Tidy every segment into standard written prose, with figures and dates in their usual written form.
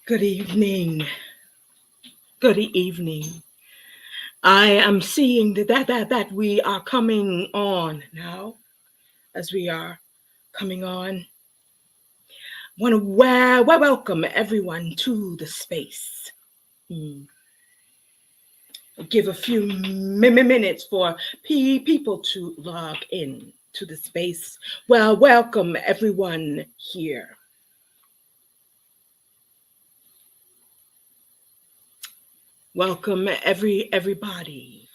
Good evening. Good evening. I am seeing that we are coming on now. As we are coming on, want to welcome everyone to the space. Hmm. Give a few minutes for people to log in to the space. Well, welcome everyone here. Welcome everybody.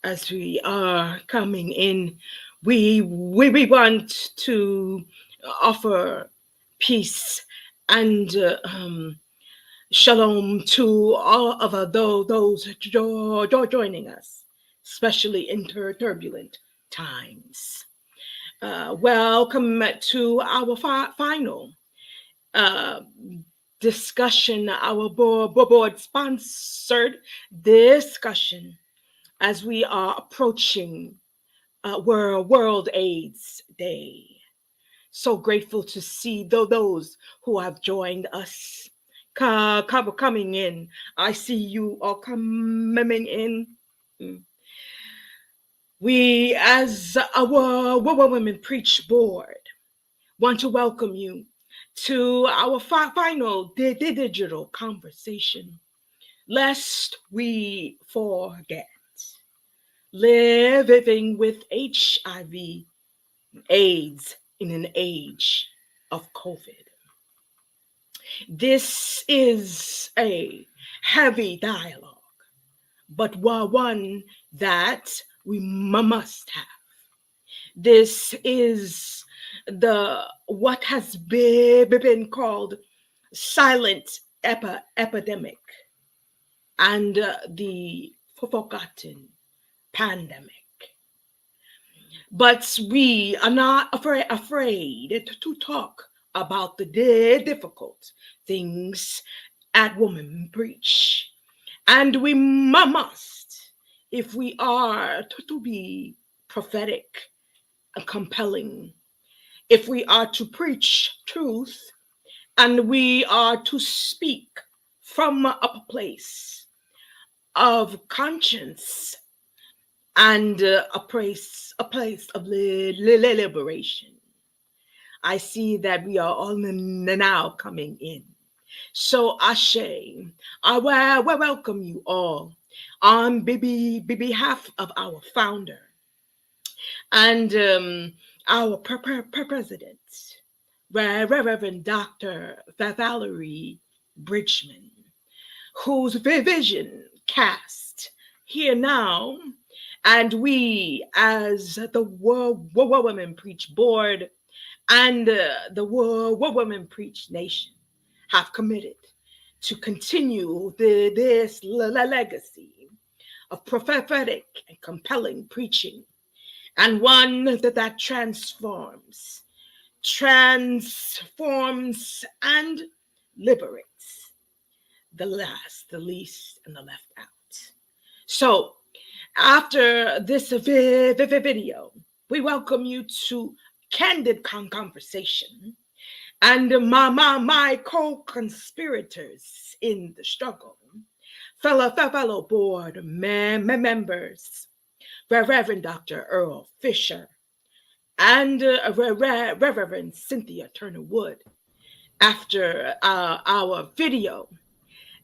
As we are coming in, we want to offer peace and shalom to all of those joining us, especially in turbulent times. Welcome to our final uh, discussion, our board sponsored discussion as we are approaching World AIDS Day. So grateful to see those who have joined us coming in. I see you all coming in. Mm. We, as our Women Preach board, want to welcome you to our final digital conversation, lest we forget. Living with HIV, AIDS in an age of COVID. This is a heavy dialogue, but one that we must have. This is the what has been called silent epidemic and the forgotten pandemic. But we are not afraid to talk about the difficult things at Woman Preach. And we must, if we are to be prophetic and compelling, if we are to preach truth, and we are to speak from a place of conscience and a place of liberation. I see that we are all now coming in. So Ashe, I welcome you all on behalf of our founder and our president, Reverend Dr. Valerie Bridgman, whose vision cast here now. And we, as the Women Preach Board and the Women Preach Nation, have committed to continue this legacy of prophetic and compelling preaching, and one that transforms, and liberates the last, the least, and the left out. So, after this video, we welcome you to Candid Conversation and my co-conspirators in the struggle, fellow board members, Reverend Dr. Earl Fisher and Reverend Cynthia Turner Wood. After our video,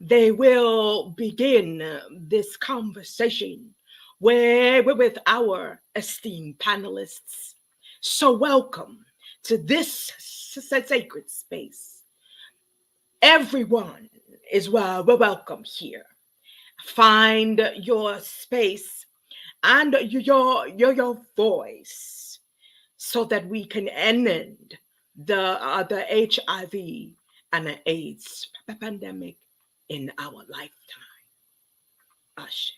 they will begin this conversation with our esteemed panelists. So welcome to this sacred space. Everyone is welcome here. Find your space and your voice so that we can end the HIV and the AIDS pandemic in our lifetime. Ashe.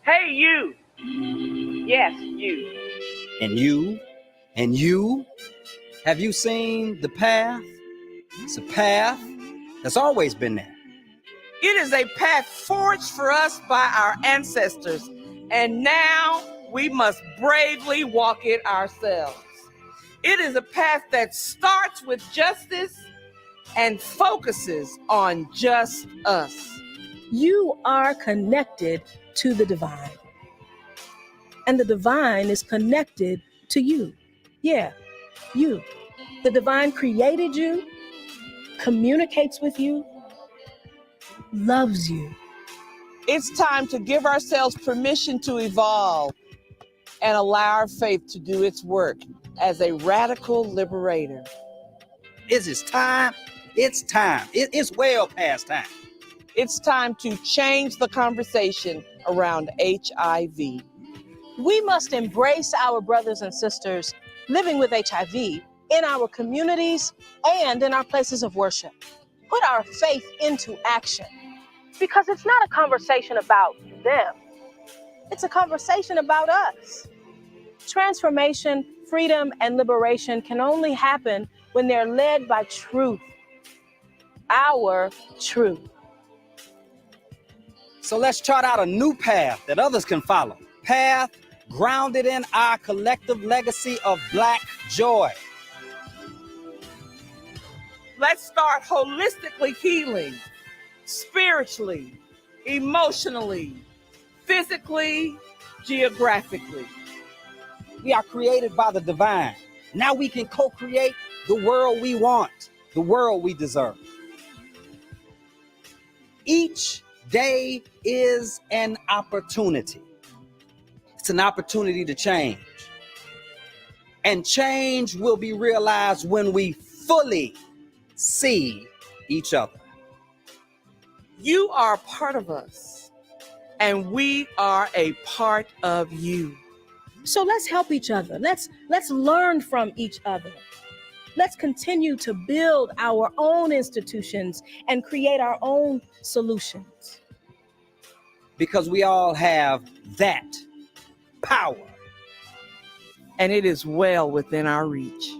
Hey, you. you. And you, and you, have you seen the path? It's a path that's always been there. It is a path forged for us by our ancestors, and now we must bravely walk it ourselves. It is a path that starts with justice and focuses on just us. You are connected to the divine, and the divine is connected to you. Yeah, you. The divine created you, communicates with you, loves you. It's time to give ourselves permission to evolve and allow our faith to do its work as a radical liberator. Is it time? It's time. It's well past time. It's time to change the conversation around HIV. We must embrace our brothers and sisters living with HIV in our communities and in our places of worship. Put our faith into action, because it's not a conversation about them. It's a conversation about us. Transformation, freedom, and liberation can only happen when they're led by truth. Our truth. So let's chart out a new path that others can follow. Path grounded in our collective legacy of Black joy. Let's start holistically healing, spiritually, emotionally, physically, geographically. We are created by the divine. Now we can co-create the world we want, the world we deserve. Each day is an opportunity. It's an opportunity to change. And change will be realized when we fully see each other. You are a part of us, and we are a part of you. So let's help each other. Let's learn from each other. Let's continue to build our own institutions and create our own solutions. Because we all have that power. And it is well within our reach.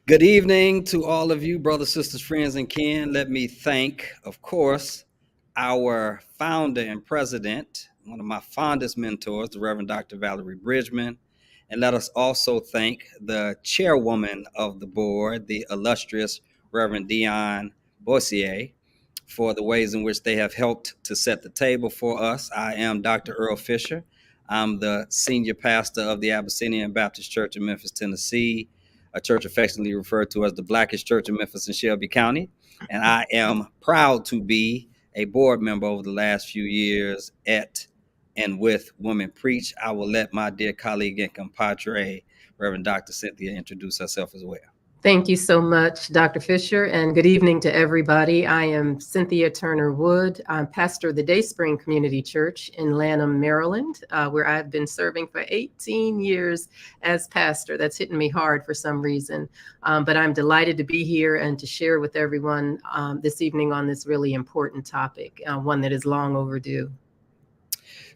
Good evening to all of you, brothers, sisters, friends, and kin. Let me thank, of course, our founder and president, one of my fondest mentors, the Reverend Dr. Valerie Bridgman. And let us also thank the chairwoman of the board, the illustrious Reverend Dion Boissier, for the ways in which they have helped to set the table for us. I am Dr. Earl Fisher. I'm the senior pastor of the Abyssinian Baptist Church in Memphis, Tennessee, a church affectionately referred to as the Blackest Church in Memphis and Shelby County. And I am proud to be a board member over the last few years at and with Women Preach. I will let my dear colleague and compadre, Reverend Dr. Cynthia, introduce herself as well. Thank you so much, Dr. Fisher, and good evening to everybody. I am Cynthia Turner Wood. I'm pastor of the Dayspring Community Church in Lanham, Maryland, where I've been serving for 18 years as pastor. That's hitting me hard for some reason, but I'm delighted to be here and to share with everyone this evening on this really important topic, one that is long overdue.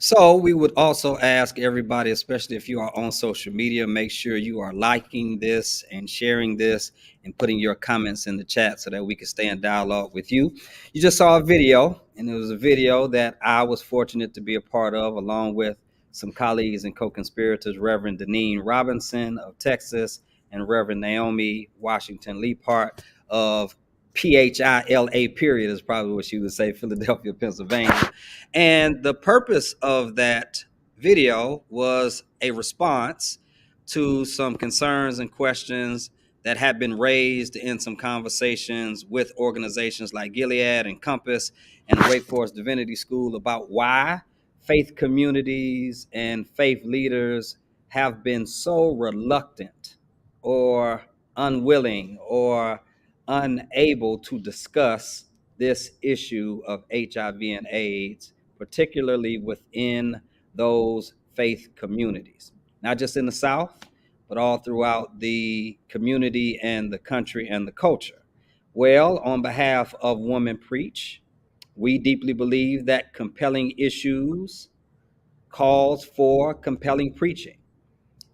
So we would also ask everybody, especially if you are on social media, make sure you are liking this and sharing this and putting your comments in the chat so that we can stay in dialogue with you. You just saw a video, and it was a video that I was fortunate to be a part of, along with some colleagues and co-conspirators, Reverend Deneen Robinson of Texas and Reverend Naomi Washington Leapart of PHILA period is probably what she would say, Philadelphia, Pennsylvania. And the purpose of that video was a response to some concerns and questions that had been raised in some conversations with organizations like Gilead and Compass and Wake Forest Divinity School about why faith communities and faith leaders have been so reluctant or unwilling or unable to discuss this issue of HIV and AIDS, particularly within those faith communities, not just in the South, but all throughout the community and the country and the culture. Well, on behalf of Women Preach, we deeply believe that compelling issues calls for compelling preaching.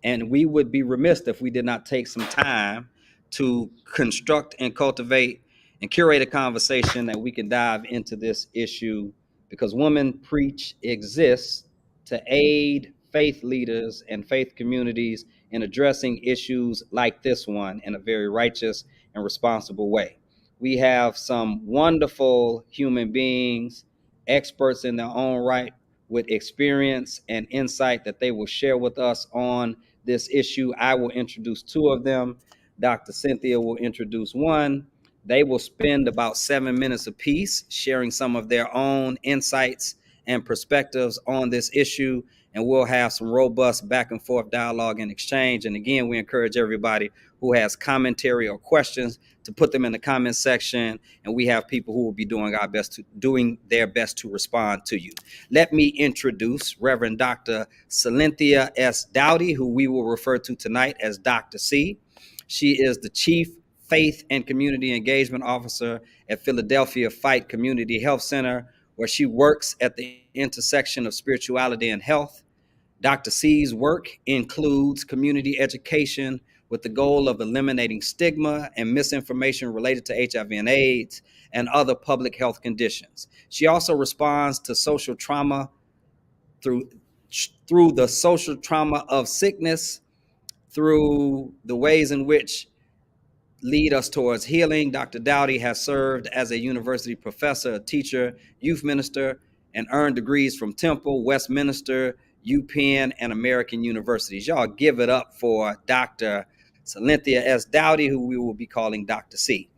And we would be remiss if we did not take some time to construct and cultivate and curate a conversation that we can dive into this issue, because Women Preach exists to aid faith leaders and faith communities in addressing issues like this one in a very righteous and responsible way. We have some wonderful human beings, experts in their own right, with experience and insight that they will share with us on this issue. I will introduce two of them. Dr. Cynthia will introduce one. They will spend about 7 minutes apiece sharing some of their own insights and perspectives on this issue, and we'll have some robust back and forth dialogue and exchange. And again, we encourage everybody who has commentary or questions to put them in the comment section, and we have people who will be doing their best to respond to you. Let me introduce Reverend Dr. Cynthia S. Dowdy, who we will refer to tonight as Dr. C. She is the Chief Faith and Community Engagement Officer at Philadelphia Fight Community Health Center, where she works at the intersection of spirituality and health. Dr. C's work includes community education with the goal of eliminating stigma and misinformation related to HIV and AIDS and other public health conditions. She also responds to social trauma through the social trauma of sickness, through the ways in which lead us towards healing. Dr. Dowdy has served as a university professor, a teacher, youth minister, and earned degrees from Temple, Westminster, UPenn, and American universities. Y'all give it up for Dr. Cynthia S. Dowdy, who we will be calling Dr. C.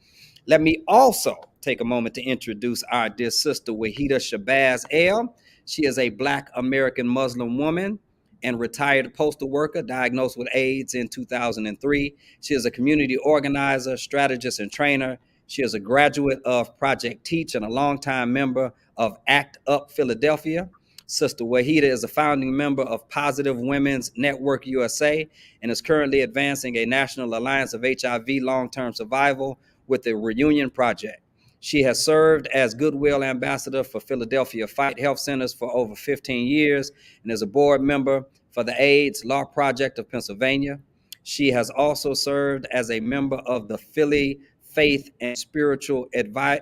Let me also take a moment to introduce our dear sister, Wahida Shabazz El. She is a Black American Muslim woman and retired postal worker diagnosed with AIDS in 2003. She is a community organizer, strategist, and trainer. She is a graduate of Project Teach and a longtime member of ACT UP Philadelphia. Sister Wahida is a founding member of Positive Women's Network USA and is currently advancing a national alliance of HIV long-term survival with the Reunion Project. She has served as Goodwill Ambassador for Philadelphia Fight Health Centers for over 15 years and is a board member for the AIDS Law Project of Pennsylvania. She has also served as a member of the Philly Faith and Spiritual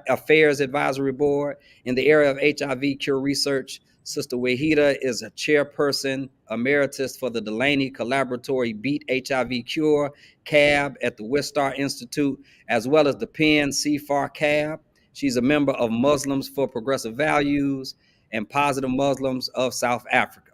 Affairs Advisory Board in the area of HIV cure research. Sister Wahida is a chairperson emeritus for the Delaney Collaboratory Beat HIV Cure CAB at the Wistar Institute, as well as the Penn CFAR CAB. She's a member of Muslims for Progressive Values and Positive Muslims of South Africa.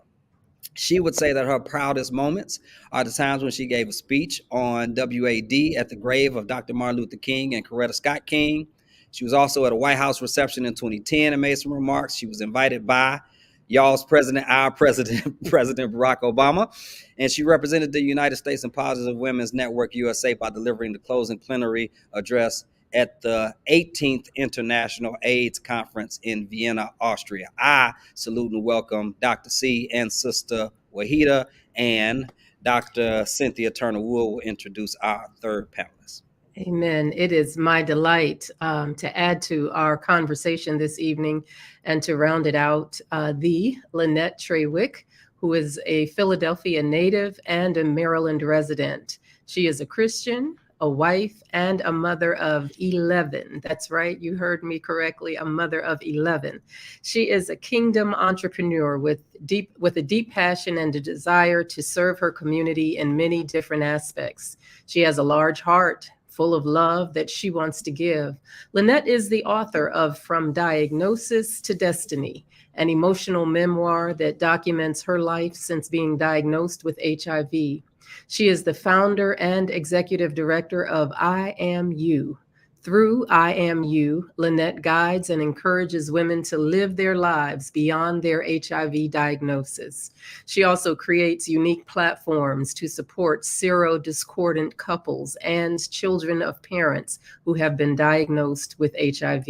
She would say that her proudest moments are the times when she gave a speech on WAD at the grave of Dr. Martin Luther King and Coretta Scott King. She was also at a White House reception in 2010 and made some remarks. She was invited by y'all's president, our president, President Barack Obama, and she represented the United States in Positive Women's Network USA by delivering the closing plenary address at the 18th International AIDS Conference in Vienna, Austria. I salute and welcome Dr. C and Sister Wahida, and Dr. Cynthia Turner Wood will introduce our third panelist. Amen. It is my delight to add to our conversation this evening and to round it out, the Lynette Trawick, who is a Philadelphia native and a Maryland resident. She is a Christian, a wife, and a mother of 11. That's right, you heard me correctly, a mother of 11. She is a kingdom entrepreneur with a deep passion and a desire to serve her community in many different aspects. She has a large heart full of love that she wants to give. Lynette is the author of From Diagnosis to Destiny, an emotional memoir that documents her life since being diagnosed with HIV. She is the founder and executive director of I Am You. Through I Am You, Lynette guides and encourages women to live their lives beyond their HIV diagnosis. She also creates unique platforms to support serodiscordant couples and children of parents who have been diagnosed with HIV.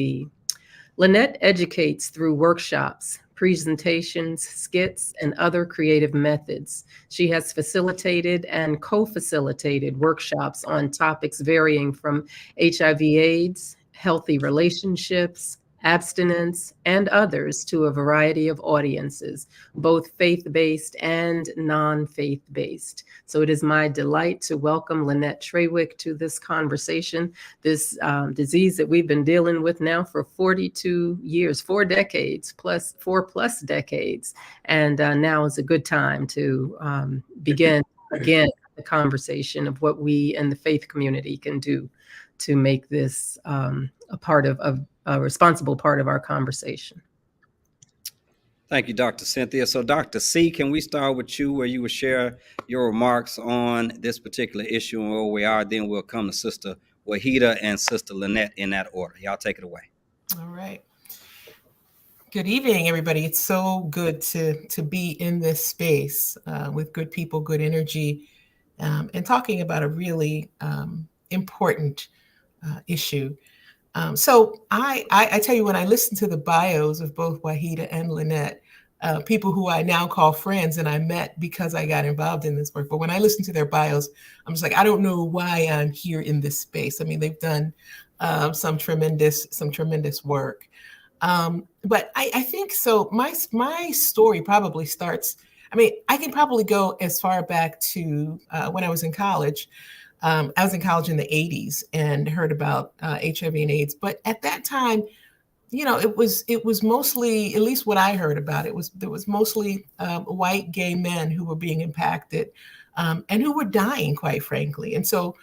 Lynette educates through workshops, presentations, skits, and other creative methods. She has facilitated and co-facilitated workshops on topics varying from HIV/AIDS, healthy relationships, abstinence, and others to a variety of audiences, both faith-based and non-faith-based. So it is my delight to welcome Lynette Trawick to this conversation, this disease that we've been dealing with now for 42 years, 4 decades, plus 4+ decades. And now is a good time to begin again the conversation of what we and the faith community can do to make this a part of a responsible part of our conversation. Thank you, Dr. Cynthia. So Dr. C, can we start with you where you would share your remarks on this particular issue and where we are? Then we'll come to Sister Wahida and Sister Lynette in that order. Y'all take it away. All right. Good evening, everybody. It's so good to be in this space with good people, good energy, and talking about a really important issue. So I tell you, when I listen to the bios of both Wahida and Lynette, people who I now call friends and I met because I got involved in this work, but when I listen to their bios, I'm just like, I don't know why I'm here in this space. I mean, they've done some tremendous work. But I think so. My story probably starts. I mean, I can probably go as far back to when I was in college. I was in college in the 80s and heard about HIV and AIDS. But at that time, you know, it was mostly, at least what I heard about it, there was mostly white gay men who were being impacted and who were dying, quite frankly. And so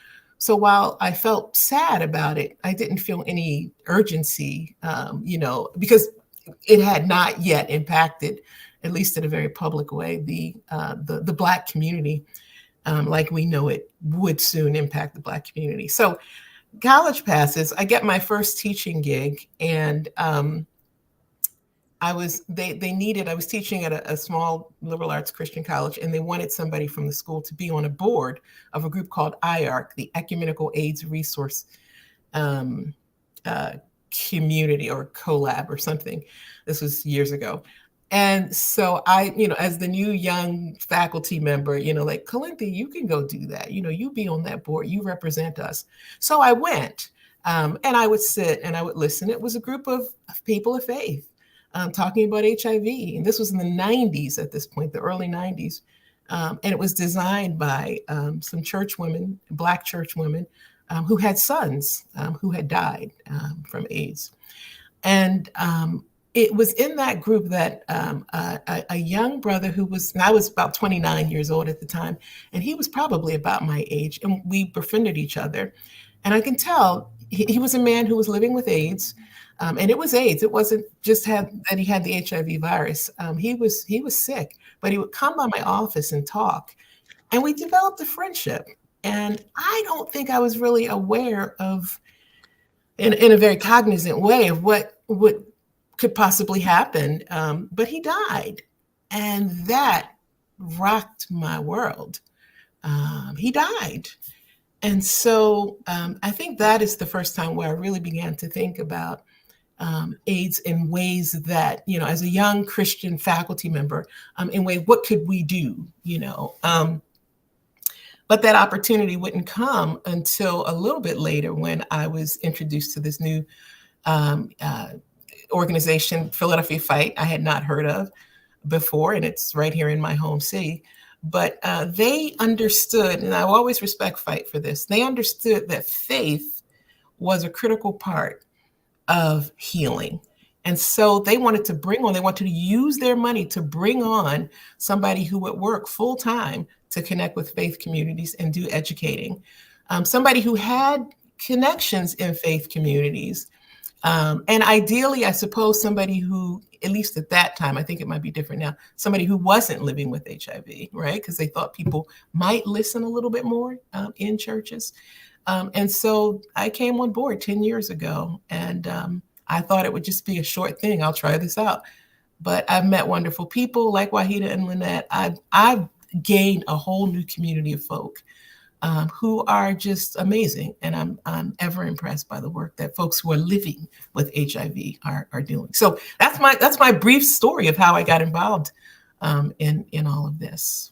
while I felt sad about it, I didn't feel any urgency, you know, because it had not yet impacted, at least in a very public way, the Black community. Like we know it would soon impact the Black community. So college passes, I get my first teaching gig, and I was teaching at a small liberal arts Christian college, and they wanted somebody from the school to be on a board of a group called IARC, the Ecumenical AIDS Resource Community or Collab or something. This was years ago. And so I, you know, as the new young faculty member, you know, like, Calinthe, you can go do that. You know, you be on that board, you represent us. So I went and I would sit and I would listen. It was a group of people of faith talking about HIV. And this was in the 90s at this point, the early 90s. And it was designed by some church women, Black church women, who had sons who had died from AIDS. And it was in that group that a young brother I was about 29 years old at the time, and he was probably about my age, and we befriended each other. And I can tell he was a man who was living with AIDS, and it was AIDS. It wasn't just that he had the HIV virus. He was sick, but he would come by my office and talk, and we developed a friendship. And I don't think I was really aware of, in a very cognizant way, of what could possibly happen, but he died, and that rocked my world. He died, and so I think that is the first time where I really began to think about AIDS in ways that, you know, as a young Christian faculty member, in ways, what could we do, you know? But that opportunity wouldn't come until a little bit later when I was introduced to this new organization, Philadelphia Fight, I had not heard of before, and it's right here in my home city. But they understood, and I always respect Fight for this, they understood that faith was a critical part of healing. And so they wanted to use their money to bring on somebody who would work full time to connect with faith communities and do educating. Somebody who had connections in faith communities. And ideally, I suppose somebody who, at least at that time, I think it might be different now, somebody who wasn't living with HIV, right? Because they thought people might listen a little bit more in churches. And so I came on board 10 years ago, and I thought it would just be a short thing. I'll try this out. But I've met wonderful people like Wahida and Lynette. I've gained a whole new community of folk who are just amazing. And I'm ever impressed by the work that folks who are living with HIV are doing. So that's my brief story of how I got involved in all of this.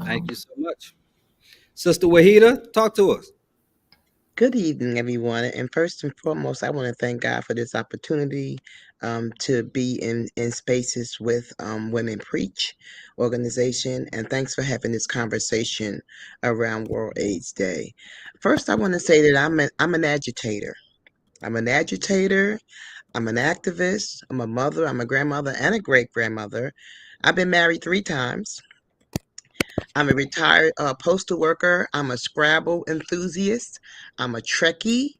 Thank you so much. Sister Wahida, talk to us. Good evening, everyone. And first and foremost, I want to thank God for this opportunity to be in spaces with Women Preach organization. And thanks for having this conversation around World AIDS Day. First, I want to say that I'm an agitator. I'm an agitator. I'm an activist. I'm a mother. I'm a grandmother and a great grandmother. I've been married 3 times. I'm a retired postal worker. I'm a Scrabble enthusiast. I'm a Trekkie.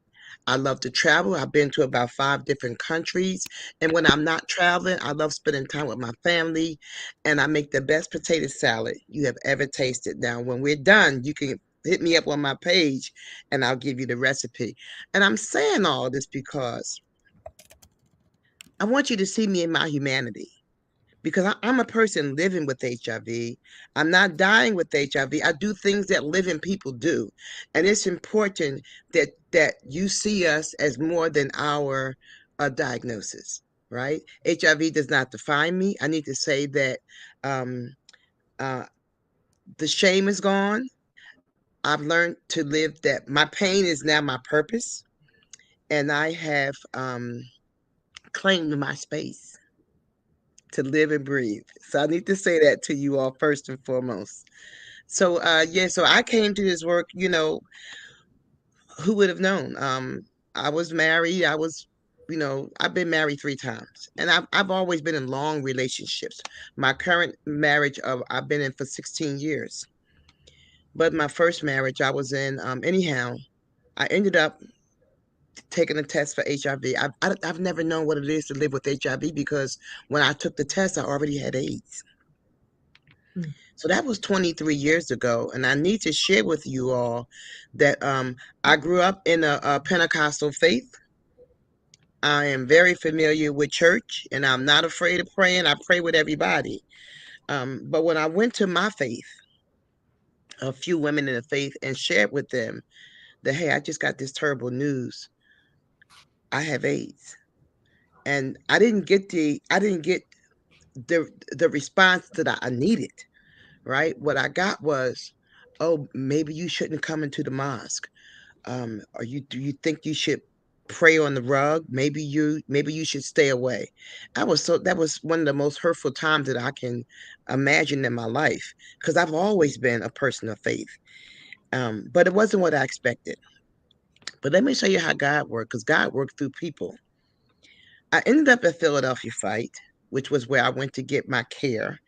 I love to travel. I've been to about 5 different countries. And when I'm not traveling, I love spending time with my family. And I make the best potato salad you have ever tasted. Now, when we're done, you can hit me up on my page and I'll give you the recipe. And I'm saying all this because I want you to see me in my humanity. Because I'm a person living with HIV. I'm not dying with HIV. I do things that living people do. And it's important that you see us as more than our diagnosis, right? HIV does not define me. I need to say that uh, the shame is gone. I've learned to live that my pain is now my purpose. And I have claimed my space to live and breathe. So I need to say that to you all first and foremost. So so I came to this work, who would have known? I was married. I've been married 3 times. And I've always been in long relationships. My current marriage I've been in for 16 years. But my first marriage I was in, anyhow, I ended up taking a test for HIV. I've never known what it is to live with HIV because when I took the test, I already had AIDS. So that was 23 years ago. And I need to share with you all that I grew up in a Pentecostal faith. I am very familiar with church and I'm not afraid of praying. I pray with everybody. But when I went to my faith, a few women in the faith, and shared with them that, hey, I just got this terrible news. I have AIDS. And I didn't get the response that I needed. Right? What I got was, oh, maybe you shouldn't come into the mosque. Or do you think you should pray on the rug? Maybe you should stay away. That was one of the most hurtful times that I can imagine in my life because I've always been a person of faith. But it wasn't what I expected. But let me show you how God worked, because God worked through people. I ended up at Philadelphia Fight, which was where I went to get my care.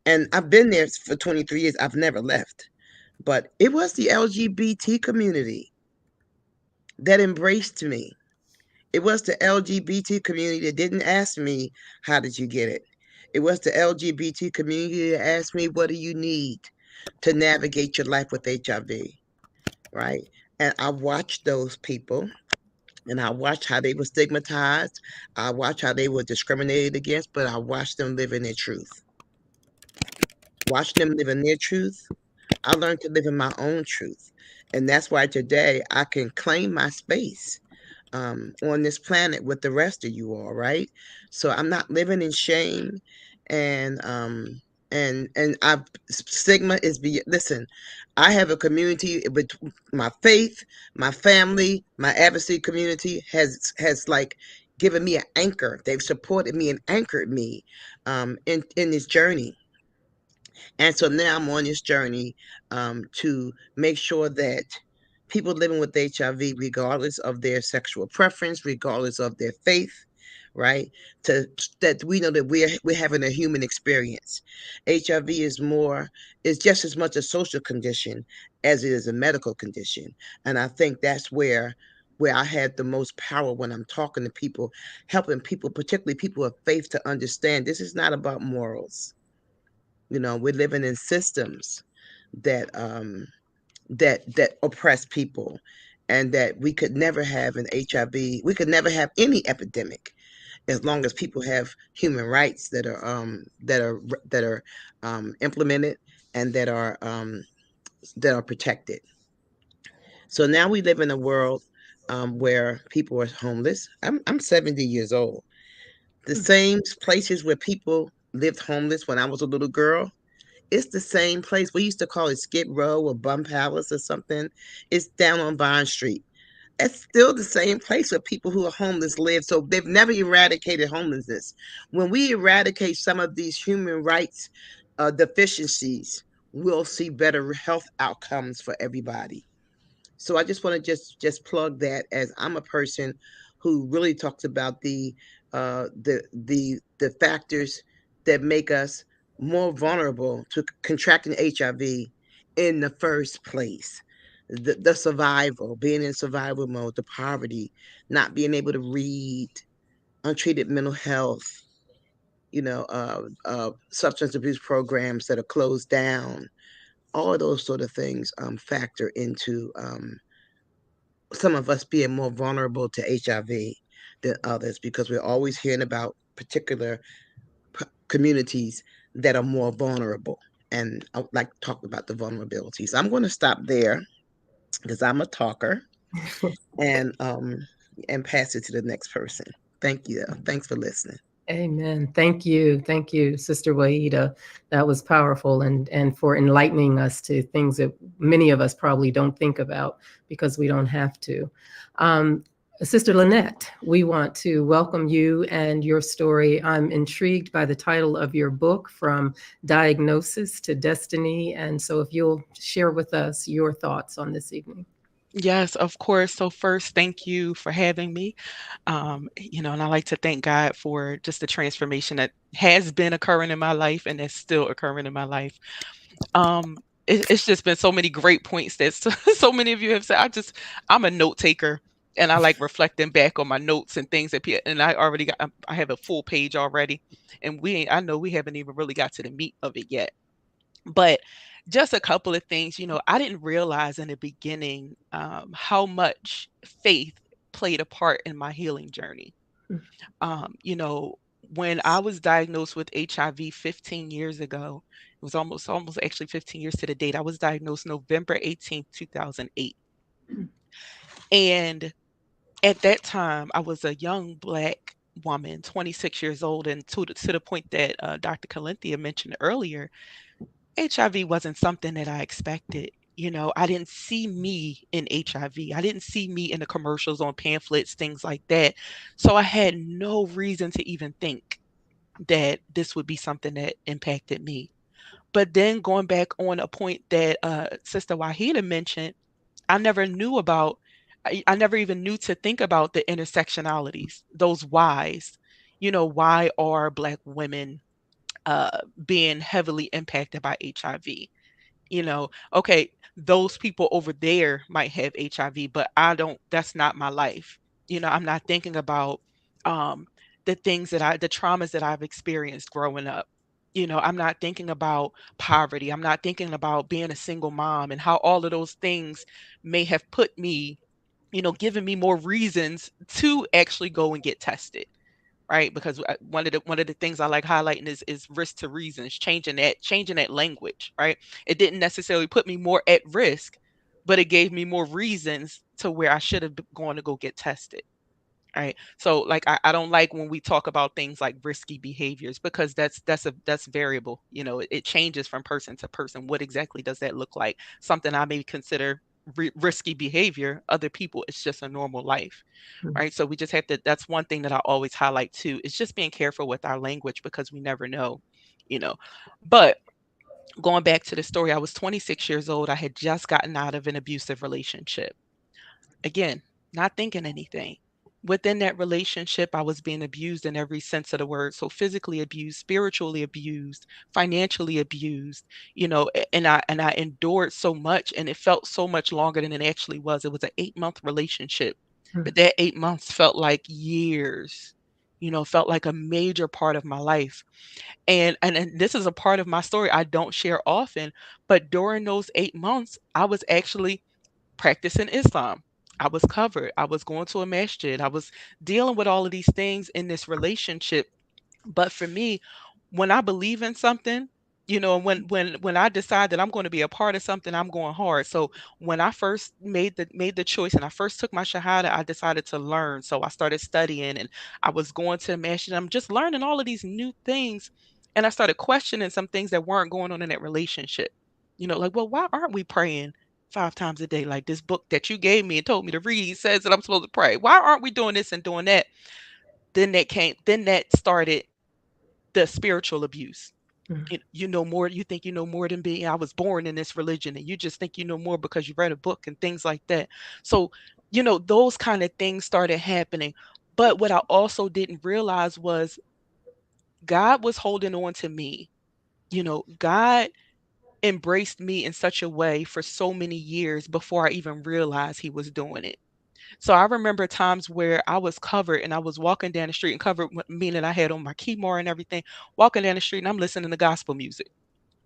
And I've been there for 23 years. I've never left. But it was the LGBT community that embraced me. It was the LGBT community that didn't ask me, how did you get it? It was the LGBT community that asked me, what do you need to navigate your life with HIV? Right? And I watched those people and I watched how they were stigmatized. I watched how they were discriminated against, but I watched them live in their truth. Watching them live in their truth, I learned to live in my own truth. And that's why today I can claim my space on this planet with the rest of you all, right? So I'm not living in shame and I've stigma is listen, I have a community with my faith, my family, my advocacy community has like given me an anchor. They've supported me and anchored me in this journey. And so now I'm on this journey to make sure that people living with HIV, regardless of their sexual preference, regardless of their faith, right, that we know that we're having a human experience. HIV is just as much a social condition as it is a medical condition, and I think that's where I had the most power when I'm talking to people, helping people, particularly people of faith, to understand this is not about morals. We're living in systems that that oppress people, and that we could never have an HIV. We could never have any epidemic as long as people have human rights that are implemented and that are that are protected. So now we live in a world where people are homeless. I'm 70 years old. The same places where people lived homeless when I was a little girl, it's the same place. We used to call it Skid Row or Bum Palace or something. It's down on Vine Street. It's still the same place where people who are homeless live. So they've never eradicated homelessness. When we eradicate some of these human rights deficiencies, we'll see better health outcomes for everybody. So I just want to just plug that, as I'm a person who really talks about the factors that make us more vulnerable to contracting HIV in the first place. The survival, being in survival mode, the poverty, not being able to read, untreated mental health, substance abuse programs that are closed down. All of those sort of things factor into some of us being more vulnerable to HIV than others, because we're always hearing about particular communities that are more vulnerable. And I would like to talk about the vulnerabilities. I'm going to stop there because I'm a talker, and pass it to the next person. Thank you. Thanks for listening. Amen. Thank you. Thank you, Sister Waida. That was powerful, and for enlightening us to things that many of us probably don't think about because we don't have to. Sister Lynette, we want to welcome you and your story. I'm intrigued by the title of your book, From Diagnosis to Destiny. And so if you'll share with us your thoughts on this evening. Yes, of course. So first, thank you for having me. And I like to thank God for just the transformation that has been occurring in my life and that's still occurring in my life. It's just been so many great points that so many of you have said. I'm a note taker, and I like reflecting back on my notes and things and I have a full page already, and I know we haven't even really got to the meat of it yet. But just a couple of things, I didn't realize in the beginning how much faith played a part in my healing journey. When I was diagnosed with HIV 15 years ago, it was almost actually 15 years to the date. I was diagnosed November 18th, 2008. And at that time, I was a young Black woman, 26 years old. And to the point that Dr. Calenthia mentioned earlier, HIV wasn't something that I expected. I didn't see me in HIV. I didn't see me in the commercials, on pamphlets, things like that. So I had no reason to even think that this would be something that impacted me. But then going back on a point that Sister Wahida mentioned, I never even knew to think about the intersectionalities, those whys. Why are Black women being heavily impacted by HIV? Okay, those people over there might have HIV, but that's not my life. I'm not thinking about um, the traumas that I've experienced growing up. I'm not thinking about poverty. I'm not thinking about being a single mom and how all of those things may have put me, given me more reasons to actually go and get tested. Right, because one of the things I like highlighting is risk to reasons, changing that language. Right, it didn't necessarily put me more at risk, but it gave me more reasons to where I should have gone to go get tested. Right, so like I don't like when we talk about things like risky behaviors, because that's variable. It changes from person to person. What exactly does that look like? Something I may consider risky behavior, other people it's just a normal life. Right, so we just have to, that's one thing that I always highlight too, is just being careful with our language, because we never know. you know but going back to the story, I was 26 years old. I had just gotten out of an abusive relationship. Again, not thinking anything. Within that relationship, I was being abused in every sense of the word. So physically abused, spiritually abused, financially abused, and I endured so much, and it felt so much longer than it actually was. It was an 8-month relationship, but that 8 months felt like years, felt like a major part of my life. And this is a part of my story I don't share often, but during those 8 months, I was actually practicing Islam. I was covered. I was going to a masjid. I was dealing with all of these things in this relationship. But for me, when I believe in something, When I decide that I'm going to be a part of something, I'm going hard. So when I first made the choice and I first took my shahada, I decided to learn. So I started studying and I was going to masjid. I'm just learning all of these new things, and I started questioning some things that weren't going on in that relationship. Like, well, why aren't we praying 5 times a day? Like this book that you gave me and told me to read says that I'm supposed to pray. Why aren't we doing this and doing that? Then that started the spiritual abuse. You know more, you think you know more than me. I was born in this religion, and you just think you know more because you read a book and things like that. So, those kind of things started happening. But what I also didn't realize was God was holding on to me. God embraced me in such a way for so many years before I even realized he was doing it. So I remember times where I was covered and I was walking down the street, and covered meaning I had on my kimar and everything, walking down the street and I'm listening to gospel music.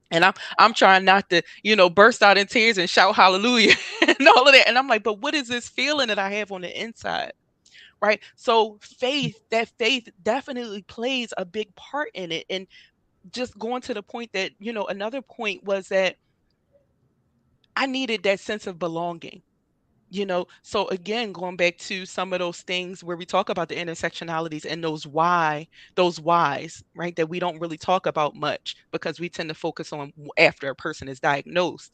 And I'm trying not to, burst out in tears and shout hallelujah and all of that. And I'm like, but what is this feeling that I have on the inside? Right. So that faith definitely plays a big part in it. And just going to the point that, another point was that I needed that sense of belonging. So again, going back to some of those things where we talk about the intersectionalities and those whys, right, that we don't really talk about much because we tend to focus on after a person is diagnosed,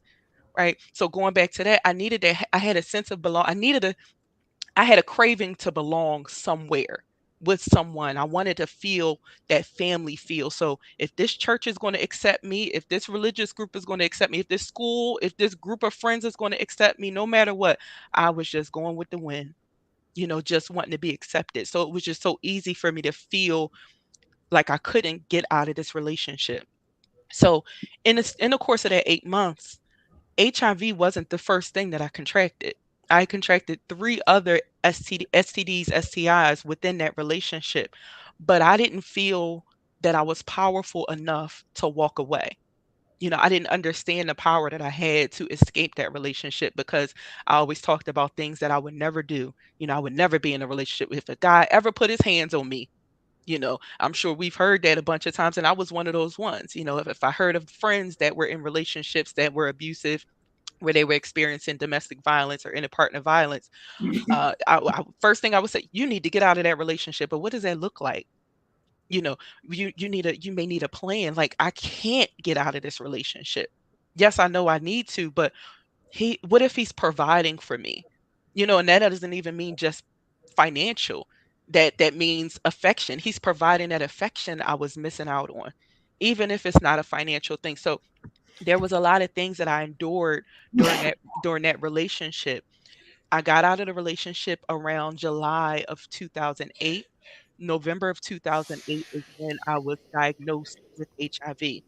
right? So going back to that, I had a sense of I had a craving to belong somewhere with someone. I wanted to feel that family feel. So if this church is going to accept me, if this religious group is going to accept me, if this school, if this group of friends is going to accept me, no matter what, I was just going with the wind, just wanting to be accepted. So it was just so easy for me to feel like I couldn't get out of this relationship. So in the course of that 8 months, HIV wasn't the first thing that I contracted. I contracted 3 other STDs, STIs within that relationship, but I didn't feel that I was powerful enough to walk away. I didn't understand the power that I had to escape that relationship because I always talked about things that I would never do. I would never be in a relationship if a guy ever put his hands on me. I'm sure we've heard that a bunch of times, and I was one of those ones. If I heard of friends that were in relationships that were abusive, where they were experiencing domestic violence or interpartner violence, first thing I would say, you need to get out of that relationship. But what does that look like? You know, you may need a plan. Like, I can't get out of this relationship. Yes, I know I need to, but what if he's providing for me? And that doesn't even mean just financial. That means affection. He's providing that affection I was missing out on, even if it's not a financial thing. So there was a lot of things that I endured during that relationship. I got out of the relationship around July of 2008. November of 2008 is when I was diagnosed with HIV.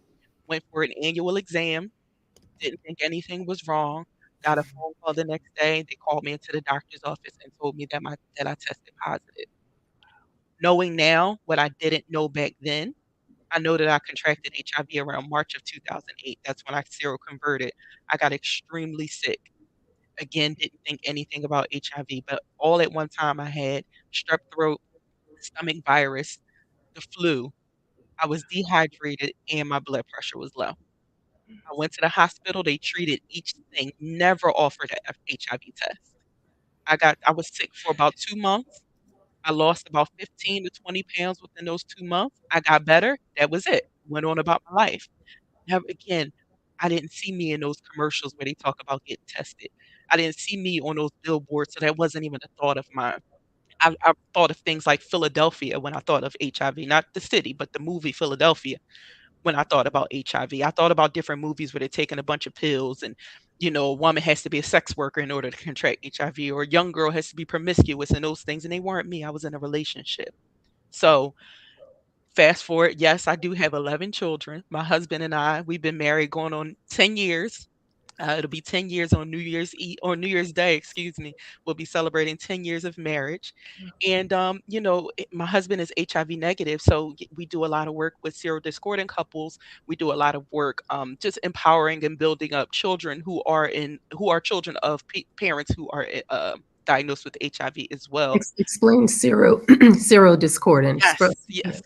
Went for an annual exam, didn't think anything was wrong. Got a phone call the next day. They called me into the doctor's office and told me that I tested positive. Knowing now what I didn't know back then, I know that I contracted HIV around March of 2008. That's when I seroconverted. I got extremely sick. Again, didn't think anything about HIV, but all at one time I had strep throat, stomach virus, the flu. I was dehydrated and my blood pressure was low. I went to the hospital. They treated each thing, never offered a HIV test. I was sick for about 2 months. I lost about 15 to 20 pounds within those 2 months. I got better. That was it. Went on about my life. Now, again, I didn't see me in those commercials where they talk about getting tested. I didn't see me on those billboards, so that wasn't even a thought of mine. I thought of things like Philadelphia when I thought of HIV, not the city, but the movie Philadelphia when I thought about HIV. I thought about different movies where they're taking a bunch of pills and, a woman has to be a sex worker in order to contract HIV, or a young girl has to be promiscuous and those things. And they weren't me. I was in a relationship. So fast forward, yes, I do have 11 children. My husband and I, we've been married going on 10 years. It'll be 10 years on New Year's Eve or New Year's Day, excuse me. We'll be celebrating 10 years of marriage. And, my husband is HIV negative. So we do a lot of work with serodiscordant couples. We do a lot of work just empowering and building up children who are children of parents who are diagnosed with HIV as well. Explain serodiscordance. Yes, yes.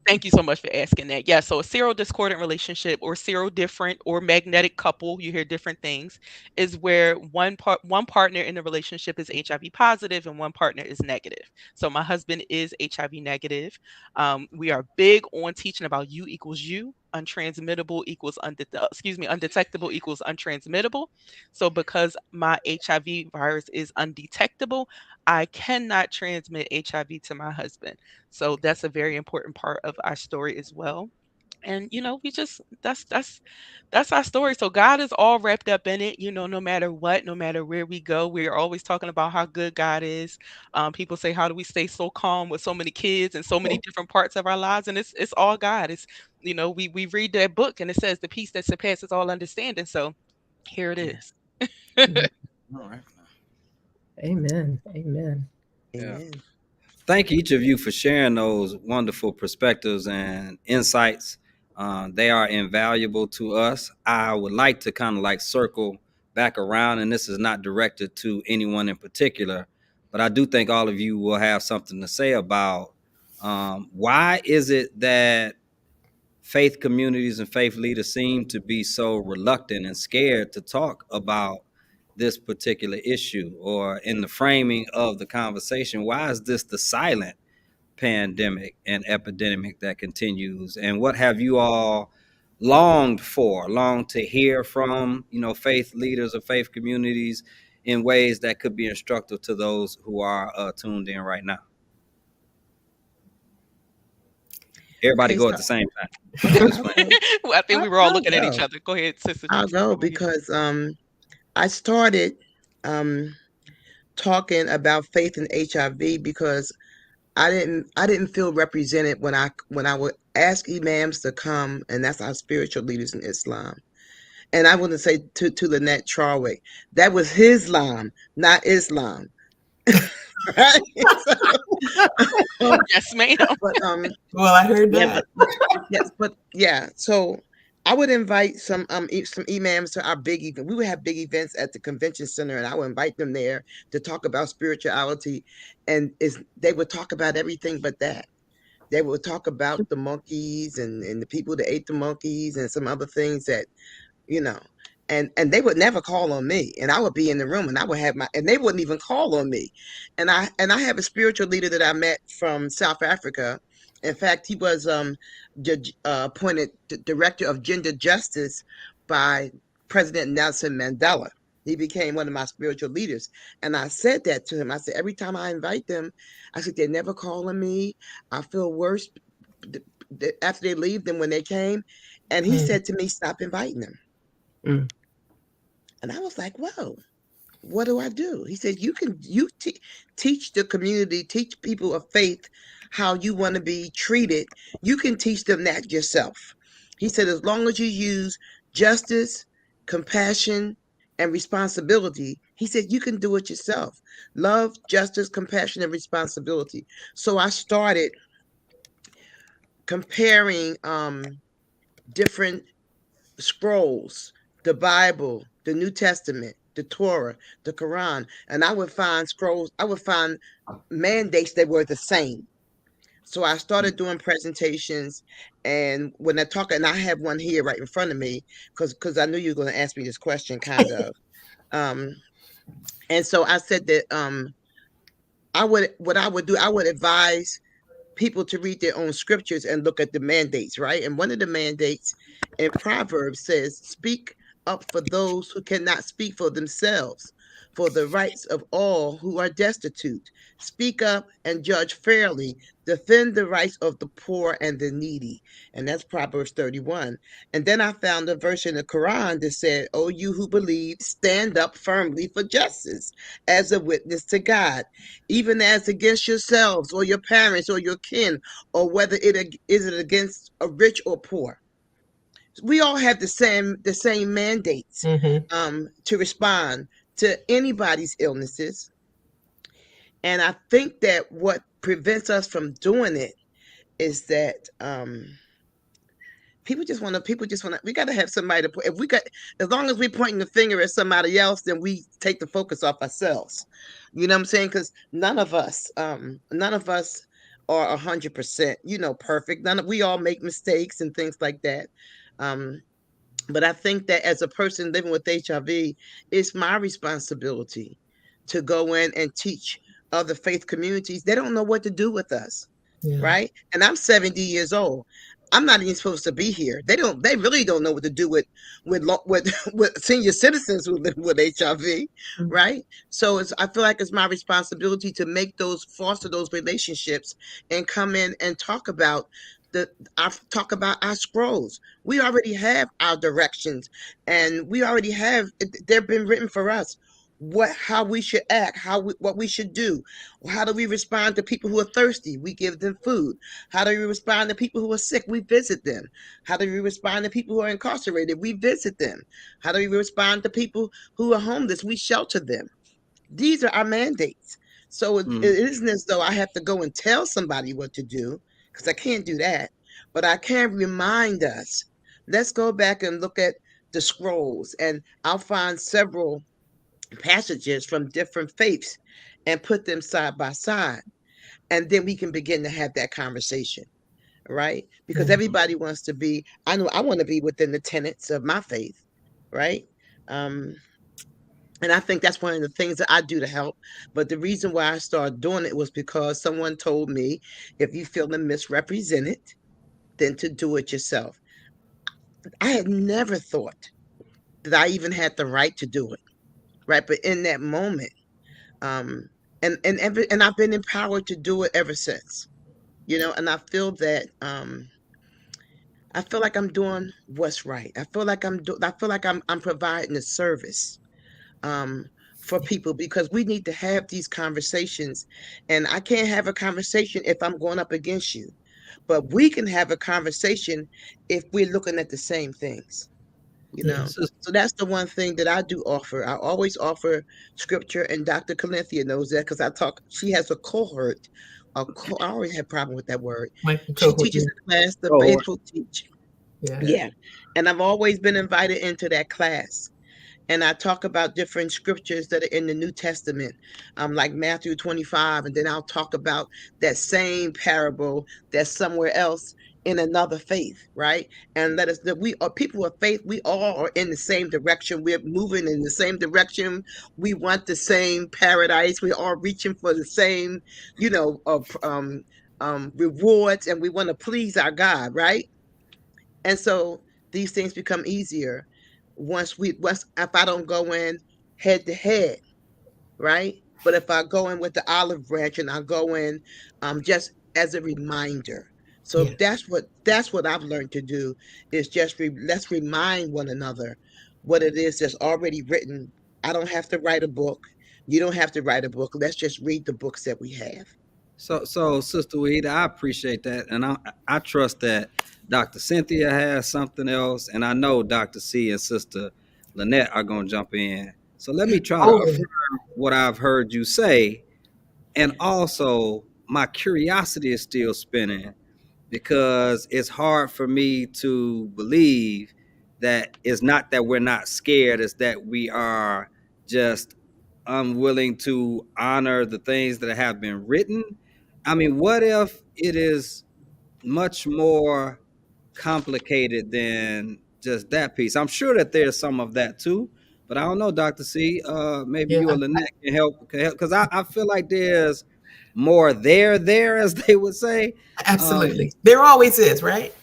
Thank you so much for asking that. Yeah, so a serodiscordant relationship or serodifferent or magnetic couple, you hear different things, is where one partner in the relationship is HIV positive and one partner is negative. So my husband is HIV negative. We are big on teaching about U equals U, untransmittable equals undetectable equals untransmittable. So because my HIV virus is undetectable, I cannot transmit HIV to my husband. So that's a very important part of our story as well. And we just that's our story. So God is all wrapped up in it, no matter what, no matter where we go. We're always talking about how good God is. People say, how do we stay so calm with so many kids and so many different parts of our lives? And it's all God. It's we read that book and it says the peace that surpasses all understanding. So here it is. All right. Amen. Amen. Yeah. Amen. Thank each of you for sharing those wonderful perspectives and insights. They are invaluable to us. I would like to kind of like circle back around, and this is not directed to anyone in particular, but I do think all of you will have something to say about why is it that faith communities and faith leaders seem to be so reluctant and scared to talk about this particular issue, or in the framing of the conversation, why is this the silent pandemic and epidemic that continues? And what have you all longed to hear from, faith leaders or faith communities in ways that could be instructive to those who are tuned in right now? Everybody Okay, go so at the same time. okay, Well, I think we were all I'll looking at each go. other. Go ahead, Sister I'll Tracy. go Go ahead. because I started talking about faith and HIV because I didn't feel represented when I would ask imams to come, and that's our spiritual leaders in Islam. And I want to say to Lynette Traoré, that was Islam, not Islam. Right? Yes, ma'am. But Well, I heard yeah, that. yes, but yeah. So I would invite some imams to our big event. We would have big events at the convention center, and I would invite them there to talk about spirituality, and they would talk about everything but that. They would talk about the monkeys and the people that ate the monkeys and some other things that you know. And they would never call on me, and I would be in the room, and I would have and they wouldn't even call on me. And I have a spiritual leader that I met from South Africa. In fact, he was appointed director of gender justice by President Nelson Mandela. He became one of my spiritual leaders, and I said that to him. I said every time I invite them, I said they never call on me. I feel worse after they leave than when they came. And he said to me, "Stop inviting them." Mm. And I was like, whoa, what do I do? He said, you teach the community, teach people of faith how you want to be treated. You can teach them that yourself. He said, as long as you use justice, compassion, and responsibility, he said, you can do it yourself. Love, justice, compassion, and responsibility. So I started comparing different scrolls, the Bible, the New Testament, the Torah, the Quran, and I would find scrolls, I would find mandates that were the same. So I started doing presentations, and when I talk, and I have one here right in front of me, because I knew you were going to ask me this question, kind of. And so I said that I would advise people to read their own scriptures and look at the mandates, right? And one of the mandates in Proverbs says, speak up for those who cannot speak for themselves, for the rights of all who are destitute. Speak up and judge fairly. Defend the rights of the poor and the needy. And that's Proverbs 31. And then I found a verse in the Quran that said, "O you who believe, stand up firmly for justice as a witness to God, even as against yourselves or your parents or your kin, or whether it is against a rich or poor." We all have the same mandates to respond to anybody's illnesses. And I think that what prevents us from doing it is that People just want to, we got to have somebody to put, if we got, as long as we're pointing the finger at somebody else, then we take the focus off ourselves. You know what I'm saying? Because none of us are 100%, perfect. We all make mistakes and things like that. But I think that as a person living with HIV, it's my responsibility to go in and teach other faith communities. They don't know what to do with us. Yeah. Right. And I'm 70 years old. I'm not even supposed to be here. They really don't know what to do with senior citizens who live with HIV. Mhm. Right. So I feel like it's my responsibility to foster those relationships and come in and talk about our scrolls. We already have our directions, and they've been written for us. How we should act, what we should do. How do we respond to people who are thirsty? We give them food. How do we respond to people who are sick? We visit them. How do we respond to people who are incarcerated? We visit them. How do we respond to people who are homeless? We shelter them. These are our mandates. So it isn't as though I have to go and tell somebody what to do, because I can't do that. But I can remind us. Let's go back and look at the scrolls, and I'll find several passages from different faiths and put them side by side, and then we can begin to have that conversation, right? Because everybody wants to be, I know I want to be within the tenets of my faith, right? And I think that's one of the things that I do to help. But the reason why I started doing it was because someone told me, if you feel misrepresented, then to do it yourself. I had never thought that I even had the right to do it. Right. But in that moment, and I've been empowered to do it ever since, and I feel that, I feel like I'm doing what's right. I feel like I'm providing a service, for people, because we need to have these conversations, and I can't have a conversation if I'm going up against you, but we can have a conversation if we're looking at the same things. So that's the one thing that I do offer. I always offer scripture, and Dr. Calinthia knows that, because she has a cohort. I always have a problem with that word. She teaches a class, the faithful teach. Yeah. And I've always been invited into that class. And I talk about different scriptures that are in the New Testament, like Matthew 25, and then I'll talk about that same parable that's somewhere else in another faith, right? And let us that we are people of faith. We all are in the same direction. We're moving in the same direction. We want the same paradise. We're all reaching for the same, rewards, and we want to please our God, right? And so these things become easier if I don't go in head to head, right? But if I go in with the olive branch, and I go in just as a reminder. So that's what I've learned to do, is just let's remind one another what it is that's already written. I don't have to write a book. You don't have to write a book. Let's just read the books that we have. So Sister Wahida, I appreciate that, and I trust that Dr. Cynthia has something else, and I know Dr. C and Sister Lynette are going to jump in. So let me try to affirm what I've heard you say, and also my curiosity is still spinning, because it's hard for me to believe that it's not that we're not scared, it's that we are just unwilling to honor the things that have been written. I mean, what if it is much more complicated than just that piece? I'm sure that there's some of that too, but I don't know, Dr. C. Maybe you or Lynette can help, because I feel like there's more there, as they would say. Absolutely. There always is, right?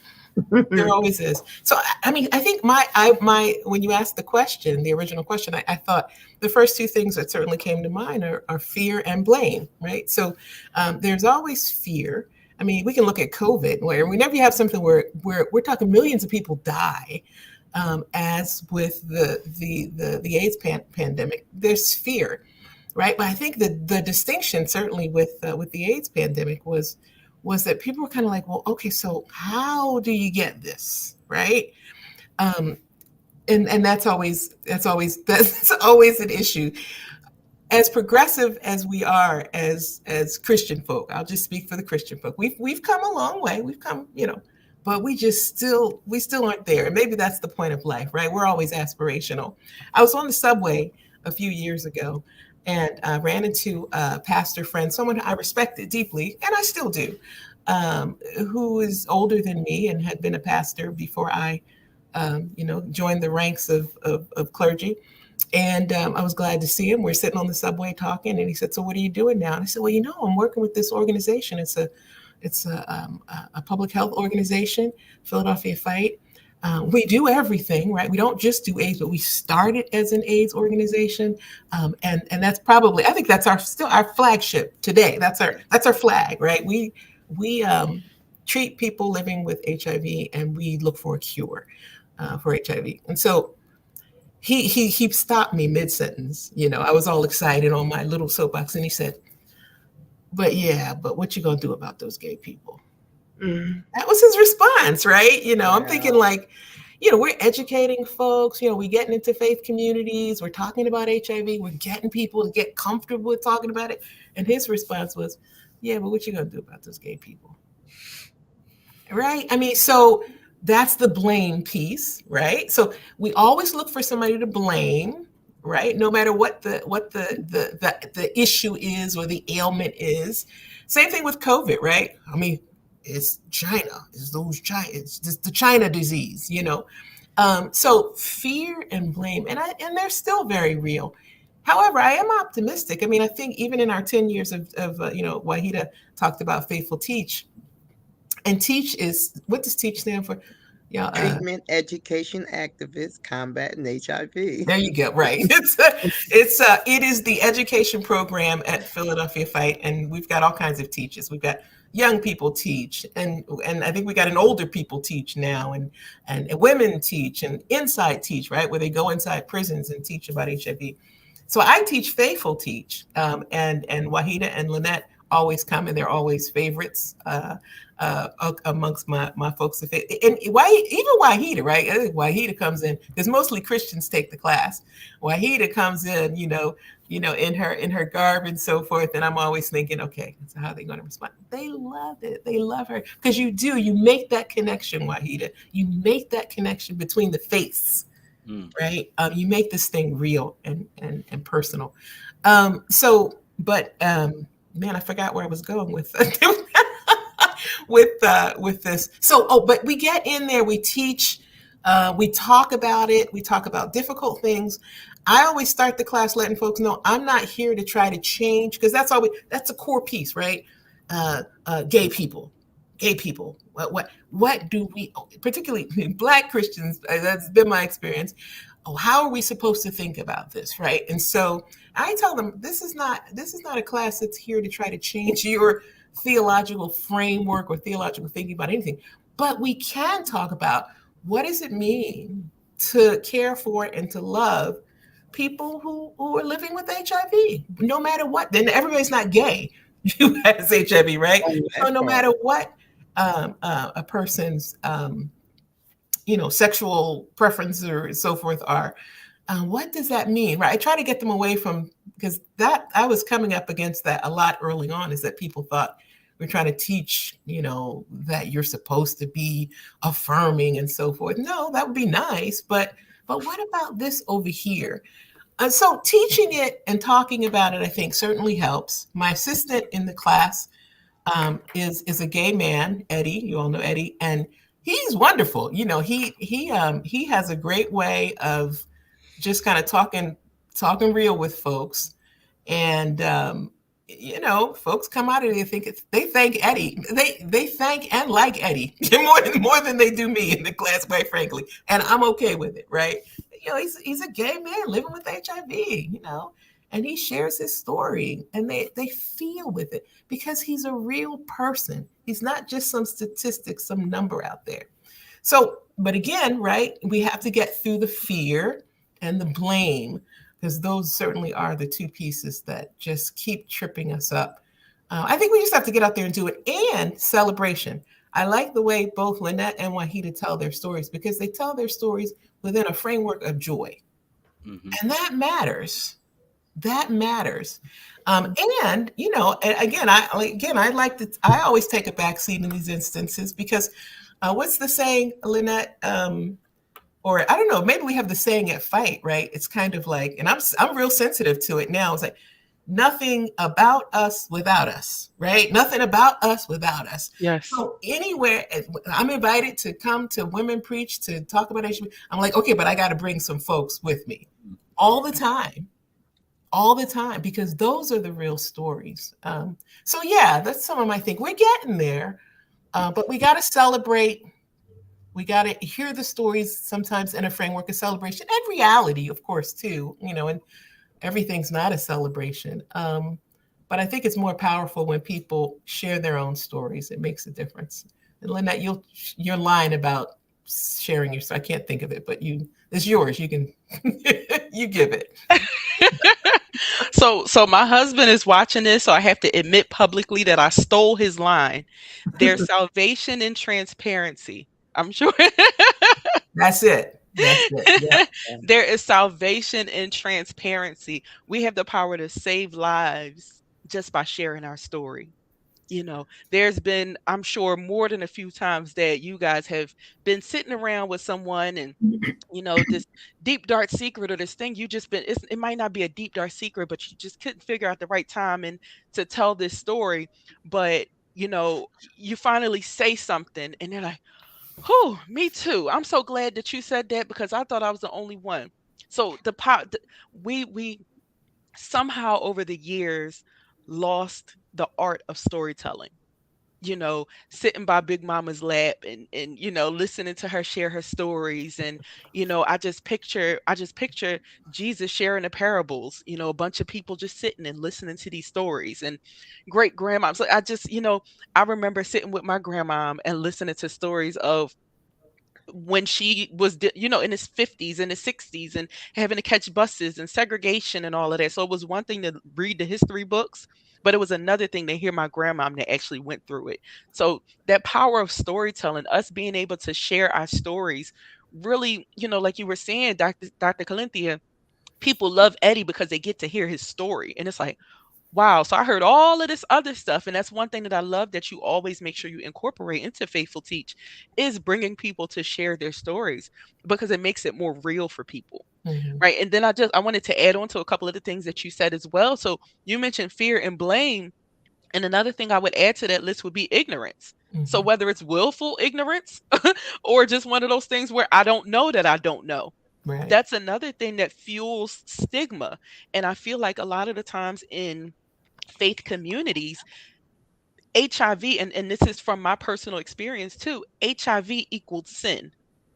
There always is. So, I mean, I think when you asked the question, the original question, I thought the first two things that certainly came to mind are fear and blame, right? So there's always fear. I mean, we can look at COVID, where whenever you have something where we're talking millions of people die, as with the AIDS pandemic, there's fear, right? But I think the distinction certainly with the AIDS pandemic was that people were kind of like, well, okay, so how do you get this, right? And that's always an issue. As progressive as we are as Christian folk, I'll just speak for the Christian folk. We've come a long way. We've come but we still aren't there. And maybe that's the point of life, right? We're always aspirational. I was on the subway a few years ago and ran into a pastor friend, someone I respected deeply, and I still do, who is older than me and had been a pastor before I, joined the ranks of clergy. And I was glad to see him. We're sitting on the subway talking, and he said, "So what are you doing now?" And I said, "Well, I'm working with this organization. It's a public health organization, Philadelphia Fight. We do everything, right? We don't just do AIDS, but we started as an AIDS organization, and that's probably, I think that's still our flagship today. That's our flag, right? We treat people living with HIV, and we look for a cure for HIV. And so he stopped me mid-sentence. I was all excited on my little soapbox, and he said, but what you gonna do about those gay people?" That was his response, right? I'm thinking like, we're educating folks, we getting into faith communities, we're talking about HIV, we're getting people to get comfortable with talking about it. And his response was, "Yeah, but what you gonna do about those gay people?" Right? I mean, so that's the blame piece, right? So we always look for somebody to blame, right? No matter what the issue is or the ailment is. Same thing with COVID, right? I mean, it's China. It's the China disease, So fear and blame, and they're still very real. However, I am optimistic. I mean, I think even in our 10 years of Wahida talked about Faithful Teach, and Teach is, what does Teach stand for? Treatment, education, activists, combating HIV. There you go. Right. It is the education program at Philadelphia Fight, and we've got all kinds of teachers. We've got young people teach, and I think we got an older people teach now, and women teach, and inside teach, right, where they go inside prisons and teach about HIV. So I teach Faithful Teach, and Wahida and Lynette always come, and they're always favorites amongst my folks. And even Wahida, right? Wahida comes in, because mostly Christians take the class. Wahida comes in, in her garb and so forth. And I'm always thinking, okay, so how are they going to respond? They love it. They love her, because you make that connection, Wahida. You make that connection between the faiths, right? You make this thing real and personal. Man, I forgot where I was going with with this. So, but we get in there, we teach, we talk about it, we talk about difficult things. I always start the class letting folks know I'm not here to try to change, because that's a core piece, right? Gay people. What do we, particularly Black Christians, that's been my experience. How are we supposed to think about this, right? And so I tell them, this is not a class that's here to try to change your theological framework or theological thinking about anything, but we can talk about what does it mean to care for and to love people who are living with HIV, no matter what. Then everybody's not gay who has HIV, right? So no matter what a person's sexual preferences or so forth are, what does that mean, right? I try to get them away from, because that I was coming up against that a lot early on, is that people thought we're trying to teach, that you're supposed to be affirming and so forth. No, that would be nice, but what about this over here? So teaching it and talking about it, I think, certainly helps. My assistant in the class is a gay man, Eddie. You all know Eddie, and he's wonderful. He has a great way of just kind of talking real with folks, and folks come out of it, they thank Eddie. They thank and like Eddie more than they do me in the class, quite frankly, and I'm okay with it, right? He's a gay man living with HIV, and he shares his story, and they feel with it because he's a real person. He's not just some statistic, some number out there. So, but again, right, we have to get through the fear and the blame, because those certainly are the two pieces that just keep tripping us up. I think we just have to get out there and do it, and celebration. I like the way both Lynette and Wahida tell their stories, because they tell their stories within a framework of joy. Mm-hmm. And that matters. That matters. And again, I always take a back seat in these instances, because What's the saying, Lynette? Or I don't know, maybe we have the saying at Fight, right? It's kind of like, and I'm real sensitive to it now. It's like, nothing about us without us, right? Nothing about us without us. Yes. So anywhere I'm invited to come to Women Preach to talk about HIV, I'm like, okay, but I got to bring some folks with me all the time, because those are the real stories. So yeah, that's some of my thing. We're getting there, but we got to celebrate. We got to hear the stories sometimes in a framework of celebration and reality, of course, too, and everything's not a celebration. But I think it's more powerful when people share their own stories. It makes a difference. And Lynette, your line about sharing your story, I can't think of it, but it's yours. You can, you give it. So my husband is watching this, so I have to admit publicly that I stole his line. There's salvation in transparency. I'm sure. That's it. Yeah. There is salvation in transparency. We have the power to save lives just by sharing our story. There's been, I'm sure, more than a few times that you guys have been sitting around with someone and, this deep, dark secret or this thing it might not be a deep, dark secret, but you just couldn't figure out the right time and to tell this story. But, you finally say something and they're like, "Oh, me too. I'm so glad that you said that because I thought I was the only one." So we somehow over the years lost the art of storytelling. Sitting by Big Mama's lap and listening to her share her stories. And, I just picture Jesus sharing the parables, a bunch of people just sitting and listening to these stories and great grandma. So I remember sitting with my grandma and listening to stories of when she was, in his 50s and his 60s and having to catch buses and segregation and all of that. So it was one thing to read the history books, but it was another thing to hear my grandmom that actually went through it. So that power of storytelling, us being able to share our stories, really, like you were saying, Dr. Calinthia, people love Eddie because they get to hear his story. And it's like, wow. So I heard all of this other stuff. And that's one thing that I love that you always make sure you incorporate into Faithful Teach is bringing people to share their stories because it makes it more real for people. Mm-hmm. Right. And then I wanted to add on to a couple of the things that you said as well. So you mentioned fear and blame. And another thing I would add to that list would be ignorance. Mm-hmm. So whether it's willful ignorance or just one of those things where I don't know that I don't know. Right. That's another thing that fuels stigma. And I feel like a lot of the times in faith communities, HIV, and this is from my personal experience too, HIV equaled sin.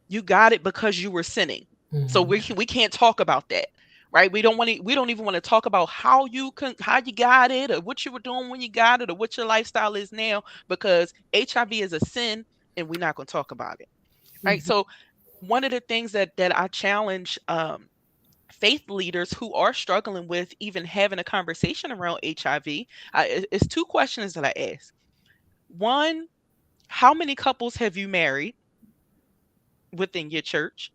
You got it because you were sinning. Mm-hmm. So we can't talk about that, right? We don't even want to talk about how you got it or what you were doing when you got it or what your lifestyle is now, because HIV is a sin and we're not going to talk about it. Right. Mm-hmm. So one of the things that I challenge faith leaders who are struggling with even having a conversation around HIV, it's two questions that I ask. One, how many couples have you married within your church?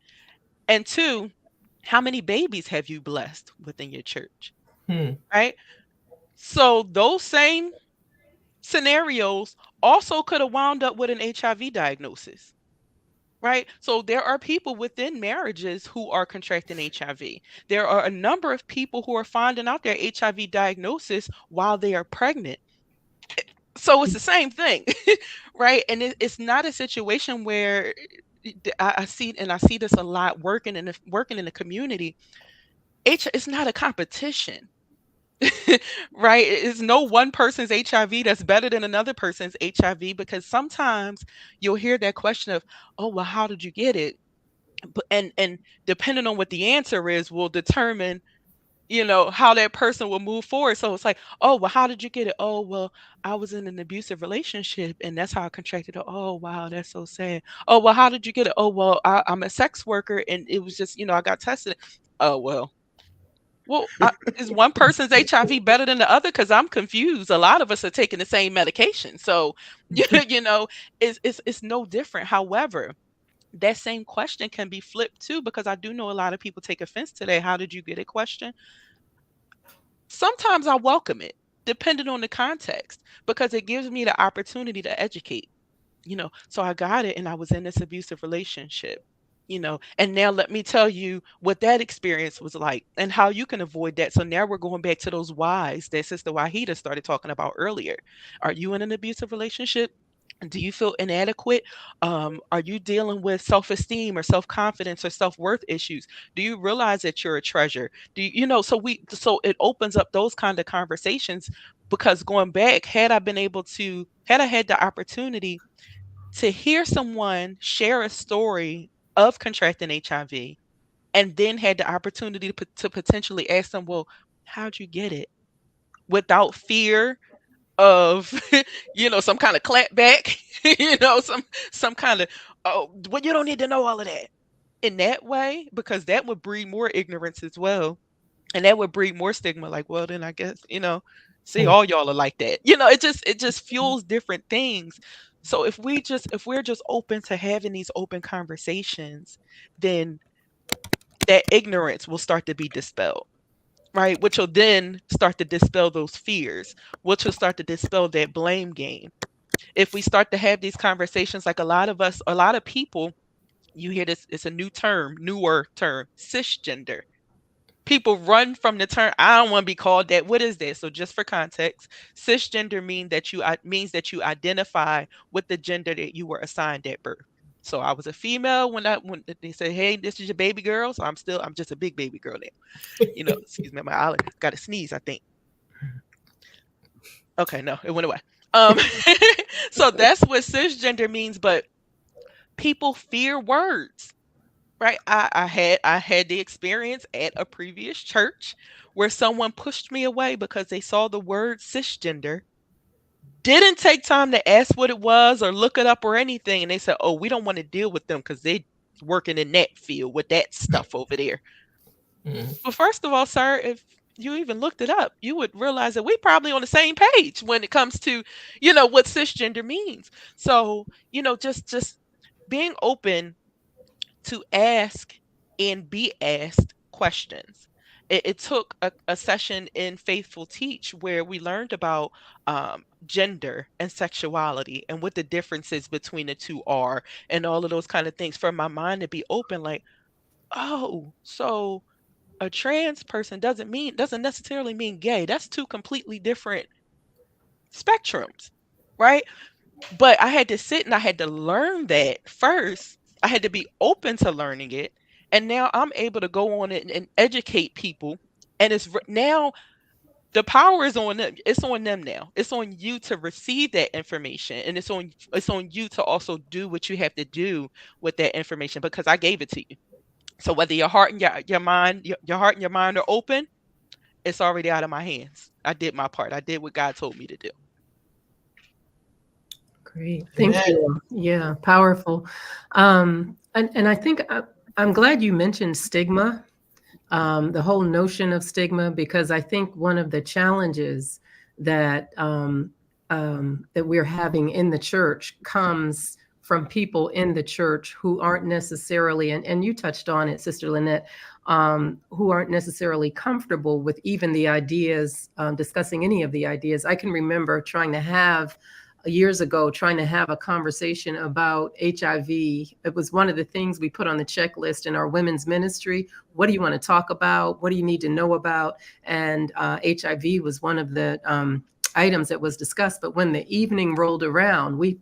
And two, how many babies have you blessed within your church? Right? So those same scenarios also could have wound up with an HIV diagnosis. Right? So there are people within marriages who are contracting HIV. There are a number of people who are finding out their HIV diagnosis while they are pregnant. So it's the same thing, right? And it's not a situation where I see this a lot working in the community. It's not a competition. Right? It's no one person's HIV that's better than another person's HIV, because sometimes you'll hear that question of, "Oh, well, how did you get it?" And depending on what the answer is will determine, how that person will move forward. So it's like, "Oh, well, how did you get it?" "Oh, well, I was in an abusive relationship and that's how I contracted it." "Oh, wow, that's so sad." "Oh, well, how did you get it?" "Oh, well, I'm a sex worker and it was just, I got tested." "Oh, well, is one person's HIV better than the other? Because I'm confused. A lot of us are taking the same medication. So, it's no different. However, that same question can be flipped too, because I do know a lot of people take offense to that. "How did you get it?" question. Sometimes I welcome it, depending on the context, because it gives me the opportunity to educate. So I got it and I was in this abusive relationship. And now let me tell you what that experience was like and how you can avoid that. So now we're going back to those whys that Sister Wahida started talking about earlier. Are you in an abusive relationship? Do you feel inadequate? Are you dealing with self-esteem or self-confidence or self-worth issues? Do you realize that you're a treasure? So it opens up those kind of conversations, because going back, had I had the opportunity to hear someone share a story of contracting HIV, and then had the opportunity to potentially ask them, well, how'd you get it? Without fear of, some kind of clapback, some kind of, oh, well, you don't need to know all of that. In that way, because that would breed more ignorance as well. And that would breed more stigma. Like, well, then I guess, see, all y'all are like that. It just fuels different things. So if we're just open to having these open conversations, then that ignorance will start to be dispelled, right? Which will then start to dispel those fears, which will start to dispel that blame game. If we start to have these conversations, like a lot of people, you hear this, it's a newer term, cisgender. People run from the term. I don't want to be called that. What is that? So just for context, cisgender means that you identify with the gender that you were assigned at birth. So I was a female when they said, "Hey, this is your baby girl." So I'm just a big baby girl now. Excuse me, my eye got to sneeze, I think. Okay, no, it went away. So that's what cisgender means, but people fear words. Right. I had the experience at a previous church where someone pushed me away because they saw the word cisgender, didn't take time to ask what it was or look it up or anything. And they said, oh, we don't want to deal with them because they're working in that field with that stuff over there. Mm. Well, first of all, sir, if you even looked it up, you would realize that we probably on the same page when it comes to, what cisgender means. So, just being open to ask and be asked questions. It took a session in Faithful Teach where we learned about gender and sexuality and what the differences between the two are, and all of those kind of things, for my mind to be open, like, oh, so a trans person doesn't necessarily mean gay. That's two completely different spectrums, right? But I had to sit and I had to learn that first. I had to be open to learning it. And now I'm able to go on it and educate people. And now the power is on them. It's on them now. It's on you to receive that information. And it's on you to also do what you have to do with that information, because I gave it to you. So whether your heart and your mind, your heart and your mind are open, it's already out of my hands. I did my part. I did what God told me to do. Great. Thank you. Yeah, powerful. And I think I'm glad you mentioned stigma, the whole notion of stigma, because I think one of the challenges that that we're having in the church comes from people in the church who aren't necessarily, and you touched on it, Sister Lynette, who aren't necessarily comfortable with even the ideas, discussing any of the ideas. I can remember years ago, trying to have a conversation about HIV. It was one of the things we put on the checklist in our women's ministry. What do you want to talk about? What do you need to know about? And HIV was one of the items that was discussed. But when the evening rolled around, we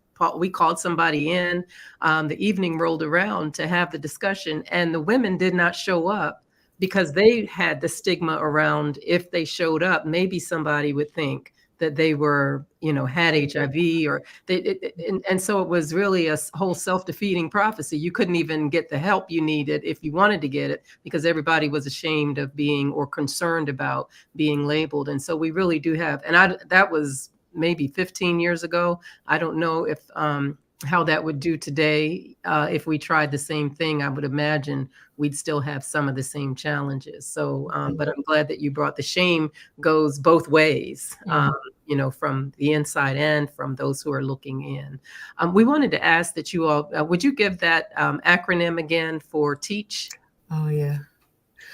called somebody in. The evening rolled around to have the discussion, and the women did not show up because they had the stigma around, if they showed up, maybe somebody would think that they were, had HIV, or and so it was really a whole self-defeating prophecy. You couldn't even get the help you needed if you wanted to get it, because everybody was ashamed of being, or concerned about being labeled. And so we really do have, and that was maybe 15 years ago. I don't know if how that would do today. If we tried the same thing, I would imagine we'd still have some of the same challenges. So, but I'm glad that you brought the shame goes both ways, from the inside and from those who are looking in. We wanted to ask that you all, would you give that acronym again for TEACH? Oh, yeah.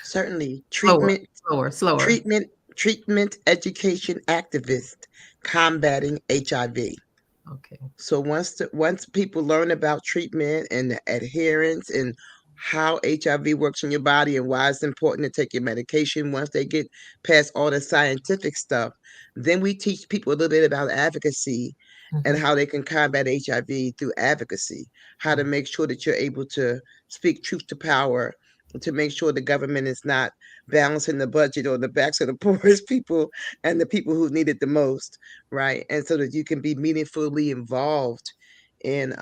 Certainly. Treatment, slower. Treatment Education Activist Combating HIV. Okay. So once people learn about treatment and the adherence and how HIV works in your body and why it's important to take your medication, once they get past all the scientific stuff, then we teach people a little bit about advocacy and Mhm. how they can combat HIV through advocacy, how to make sure that you're able to speak truth to power, to make sure the government is not balancing the budget on the backs of the poorest people and the people who need it the most, right? And so that you can be meaningfully involved in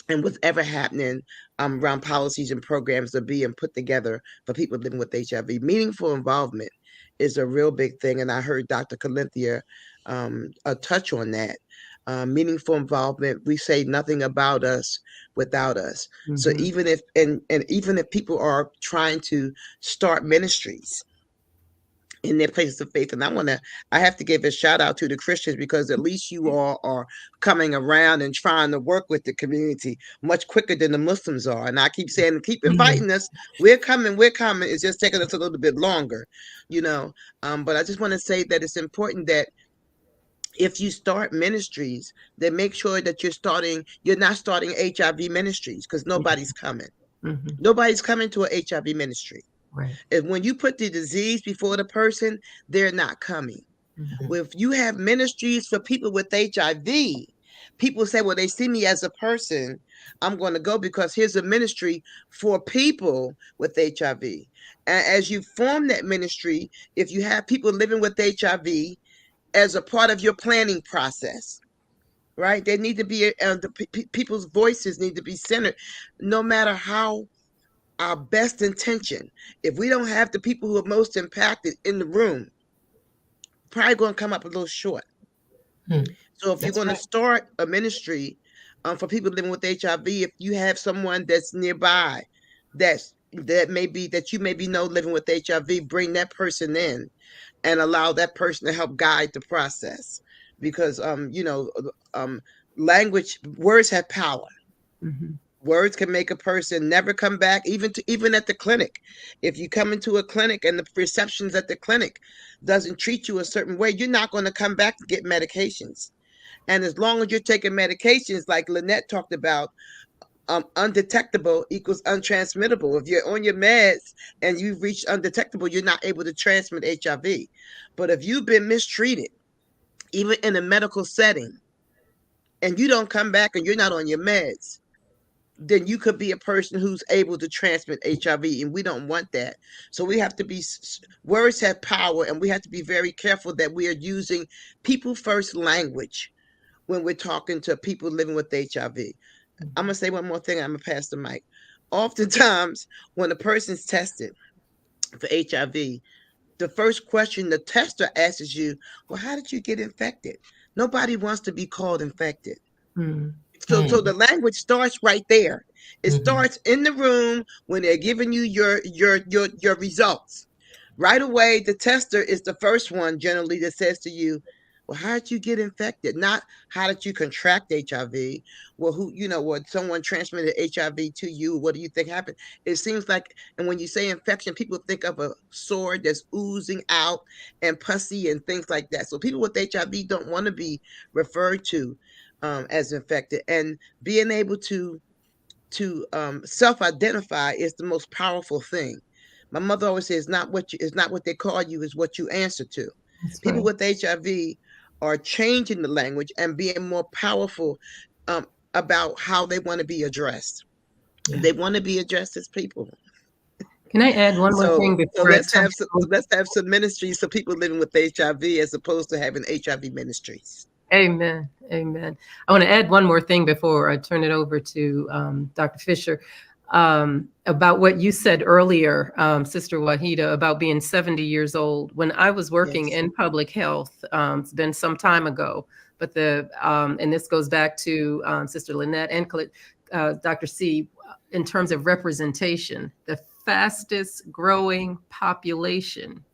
and whatever happening around policies and programs that are being put together for people living with HIV. Meaningful involvement is a real big thing, and I heard Dr. Calinthia touch on that. Meaningful involvement. We say nothing about us without us. So Mhm. even if and even if people are trying to start ministries in their places of faith. And I have to give a shout out to the Christians because at least you all are coming around and trying to work with the community much quicker than the Muslims are. And I keep saying, keep inviting us. We're coming, we're coming. It's just taking us a little bit longer, you know. But I just want to say that it's important that if you start ministries, then make sure that you're not starting HIV ministries because nobody's coming. Mhm. Nobody's coming to an HIV ministry. Right. And when you put the disease before the person, they're not coming. Mhm. Well, if you have ministries for people with HIV, people say, well, they see me as a person. I'm going to go because here's a ministry for people with HIV. And as you form that ministry, if you have people living with HIV as a part of your planning process, right? They need to be, people's voices need to be centered, no matter how our best intention. If we don't have the people who are most impacted in the room, probably going to come up a little short. Hmm. So if you're That's going to right. start a ministry for people living with HIV, if you have someone that's nearby, that you maybe know living with HIV, bring that person in and allow that person to help guide the process, because language, words have power. Mhm. Words can make a person never come back, even at the clinic. If you come into a clinic and the receptions at the clinic doesn't treat you a certain way, you're not going to come back to get medications. And as long as you're taking medications, like Lynette talked about, undetectable equals untransmittable. If you're on your meds and you've reached undetectable, you're not able to transmit HIV. But if you've been mistreated, even in a medical setting, and you don't come back and you're not on your meds, then you could be a person who's able to transmit HIV, and we don't want that. So we have to be, words have power, and we have to be very careful that we are using people first language when we're talking to people living with HIV. I'm going to say one more thing, I'm going to pass the mic. Oftentimes, when a person's tested for HIV, the first question the tester asks you, well, how did you get infected? Nobody wants to be called infected. Mhm. So the language starts right there. It Mhm. starts in the room when they're giving you your results. Right away, the tester is the first one generally that says to you, well, how did you get infected? Not how did you contract HIV? Well, what someone transmitted HIV to you? What do you think happened? It seems like, and when you say infection, people think of a sword that's oozing out and pussy and things like that. So people with HIV don't want to be referred to as infected, and being able to self-identify is the most powerful thing. My mother always says, it's not what they call you, is what you answer to. That's People right. with HIV are changing the language and being more powerful about how they want to be addressed. Yeah. They want to be addressed as people. Can I add one more So thing so before I let's turn have it some over? let's have some ministries for people living with HIV as opposed to having HIV ministries. Amen. Amen. I want to add one more thing before I turn it over to Dr. Fisher, about what you said earlier, Sister Wahida, about being 70 years old. When I was working Yes. in public health, it's been some time ago, but and this goes back to Sister Lynette and Dr. C, in terms of representation, the fastest growing population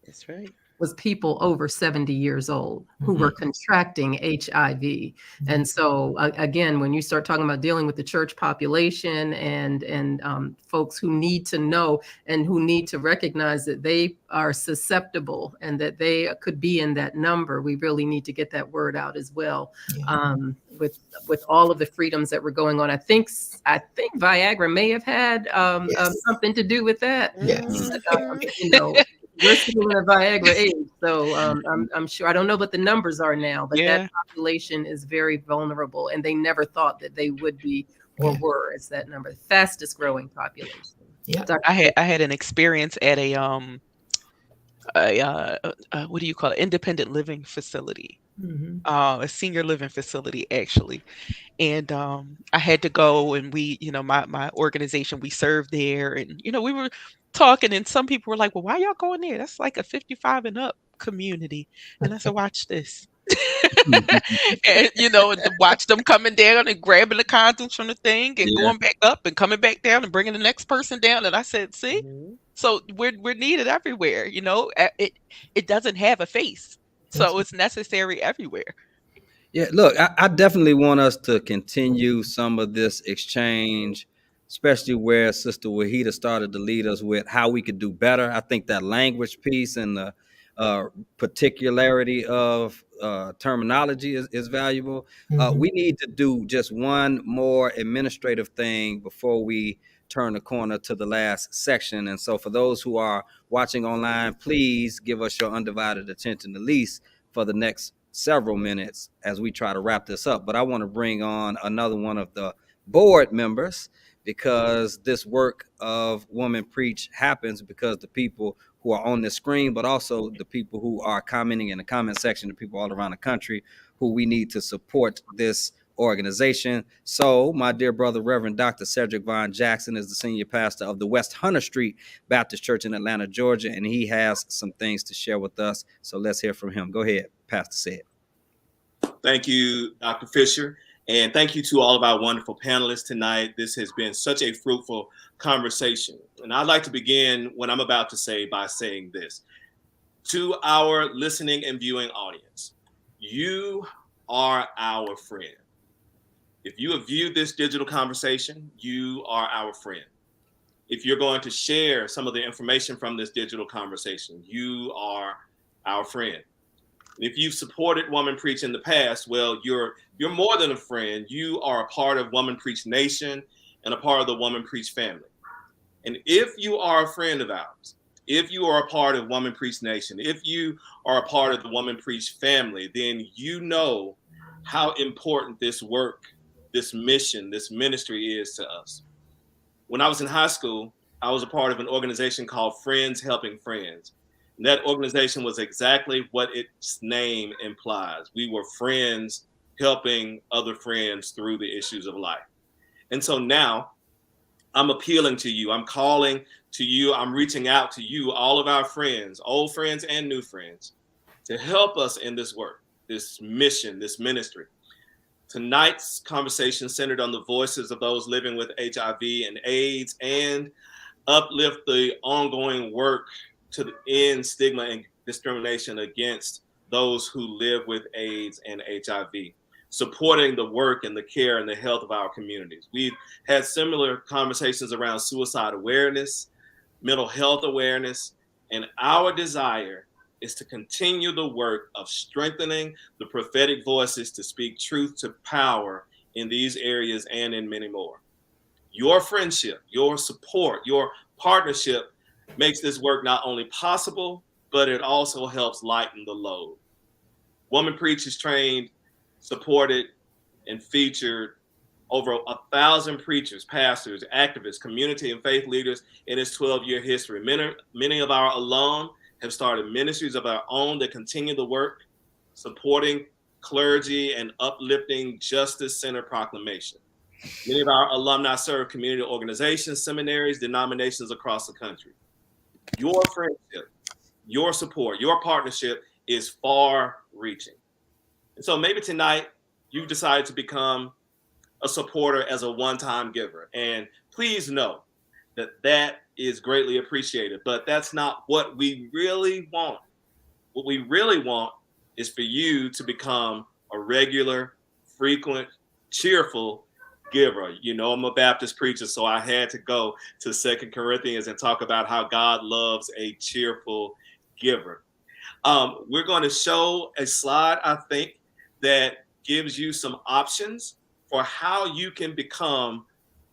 That's right. was people over 70 years old who were contracting HIV. And so again, when you start talking about dealing with the church population and folks who need to know and who need to recognize that they are susceptible and that they could be in that number, we really need to get that word out as well. With all of the freedoms that were going on, I think Viagra may have had something to do with that. Yes. You know, we're still in a Viagra age, so I'm sure. I don't know what the numbers are now, but that population is very vulnerable, and they never thought that they would be or were as that number, fastest growing population. Yeah, I had an experience at a what do you call it? Independent living facility, a senior living facility actually, and I had to go, and we, you know, my organization, we served there, and you know, we were talking, and some people were like, well, why y'all going there? That's like a 55 and up community. And I said, watch this. And you know, and to watch them coming down and grabbing the condoms from the thing and going back up and coming back down and bringing the next person down. And I said, see, so we're needed everywhere. You know, it doesn't have a face, so it's necessary everywhere. Yeah, look, I definitely want us to continue some of this exchange, especially where Sister Wahida started to lead us with how we could do better. I think that language piece and the particularity of terminology is valuable. We need to do just one more administrative thing before we turn the corner to the last section. And so for those who are watching online, please give us your undivided attention, at least for the next several minutes as we try to wrap this up. But I want to bring on another one of the board members, because this work of Woman Preach happens because the people who are on the screen, but also the people who are commenting in the comment section, the people all around the country who we need to support this organization. So my dear brother, Reverend Dr. Cedric Vaughn Jackson, is the senior pastor of the West Hunter Street Baptist Church in Atlanta, Georgia, and he has some things to share with us. So let's hear from him. Go ahead, Pastor Ced. Thank you, Dr. Fisher. And thank you to all of our wonderful panelists tonight. This has been such a fruitful conversation. And I'd like to begin what I'm about to say by saying this. To our listening and viewing audience, you are our friend. If you have viewed this digital conversation, you are our friend. If you're going to share some of the information from this digital conversation, you are our friend. If you've supported Woman Preach in the past, well, you're more than a friend. You are a part of Woman Preach Nation and a part of the Woman Preach family. And if you are a friend of ours, if you are a part of Woman Preach Nation, if you are a part of the Woman Preach family, then you know how important this work, this mission, this ministry is to us. When I was in high school, I was a part of an organization called Friends Helping Friends. And that organization was exactly what its name implies. We were friends helping other friends through the issues of life. And so now I'm appealing to you. I'm calling to you. I'm reaching out to you, all of our friends, old friends and new friends, to help us in this work, this mission, this ministry. Tonight's conversation centered on the voices of those living with HIV and AIDS and uplift the ongoing work to end stigma and discrimination against those who live with AIDS and HIV, supporting the work and the care and the health of our communities. We've had similar conversations around suicide awareness, mental health awareness, and our desire is to continue the work of strengthening the prophetic voices to speak truth to power in these areas and in many more. Your friendship, your support, your partnership makes this work not only possible, but it also helps lighten the load. Woman Preach is trained, supported, and featured over 1,000 preachers, pastors, activists, community and faith leaders in its 12-year history. Many of our alum have started ministries of our own that continue the work, supporting clergy and uplifting justice-centered proclamation. Many of our alumni serve community organizations, seminaries, denominations across the country. Your friendship, your support, your partnership is far-reaching. And so maybe tonight you've decided to become a supporter as a one-time giver. And please know that that is greatly appreciated, but that's not what we really want. What we really want is for you to become a regular, frequent, cheerful giver. You know, I'm a Baptist preacher, so I had to go to 2 Corinthians and talk about how God loves a cheerful giver. We're going to show a slide, I think, that gives you some options for how you can become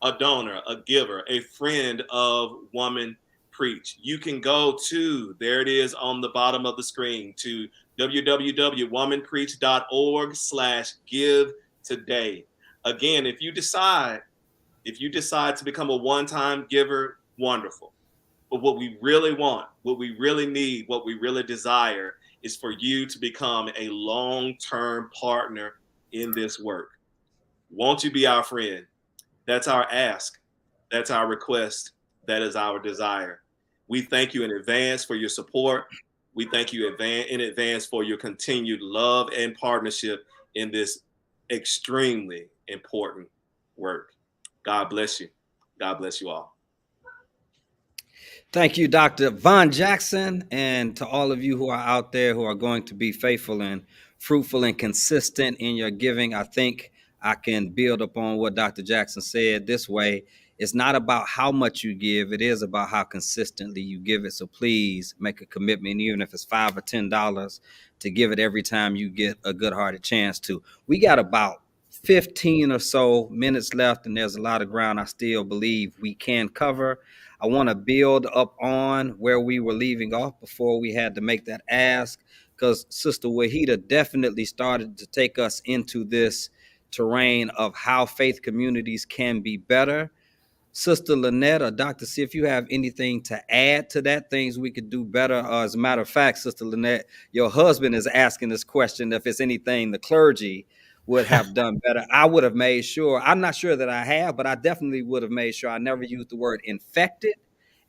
a donor, a giver, a friend of Woman Preach. You can go to, there it is on the bottom of the screen, to www.womanpreach.org/give today. Again, if you decide to become a one-time giver, wonderful. But what we really want, what we really need, what we really desire is for you to become a long-term partner in this work. Won't you be our friend? That's our ask. That's our request. That is our desire. We thank you in advance for your support. We thank you in advance for your continued love and partnership in this extremely important work. God bless you. God bless you all. Thank you, Dr. Von Jackson, and to all of you who are out there who are going to be faithful and fruitful and consistent in your giving. I think I can build upon what Dr. Jackson said this way. It's not about how much you give. It is about how consistently you give it. So please make a commitment, even if it's $5 or $10, to give it every time you get a good-hearted chance to. We got about 15 or so minutes left, and there's a lot of ground I still believe we can cover. I want to build up on where we were leaving off before we had to make that ask, because Sister Wahida definitely started to take us into this terrain of how faith communities can be better. Sister Lynette or Dr. C, if you have anything to add to that, things we could do better. As a matter of fact, Sister Lynette, your husband is asking this question, if it's anything the clergy would have done better. I would have made sure, I'm not sure that I have, but I definitely would have made sure I never used the word infected.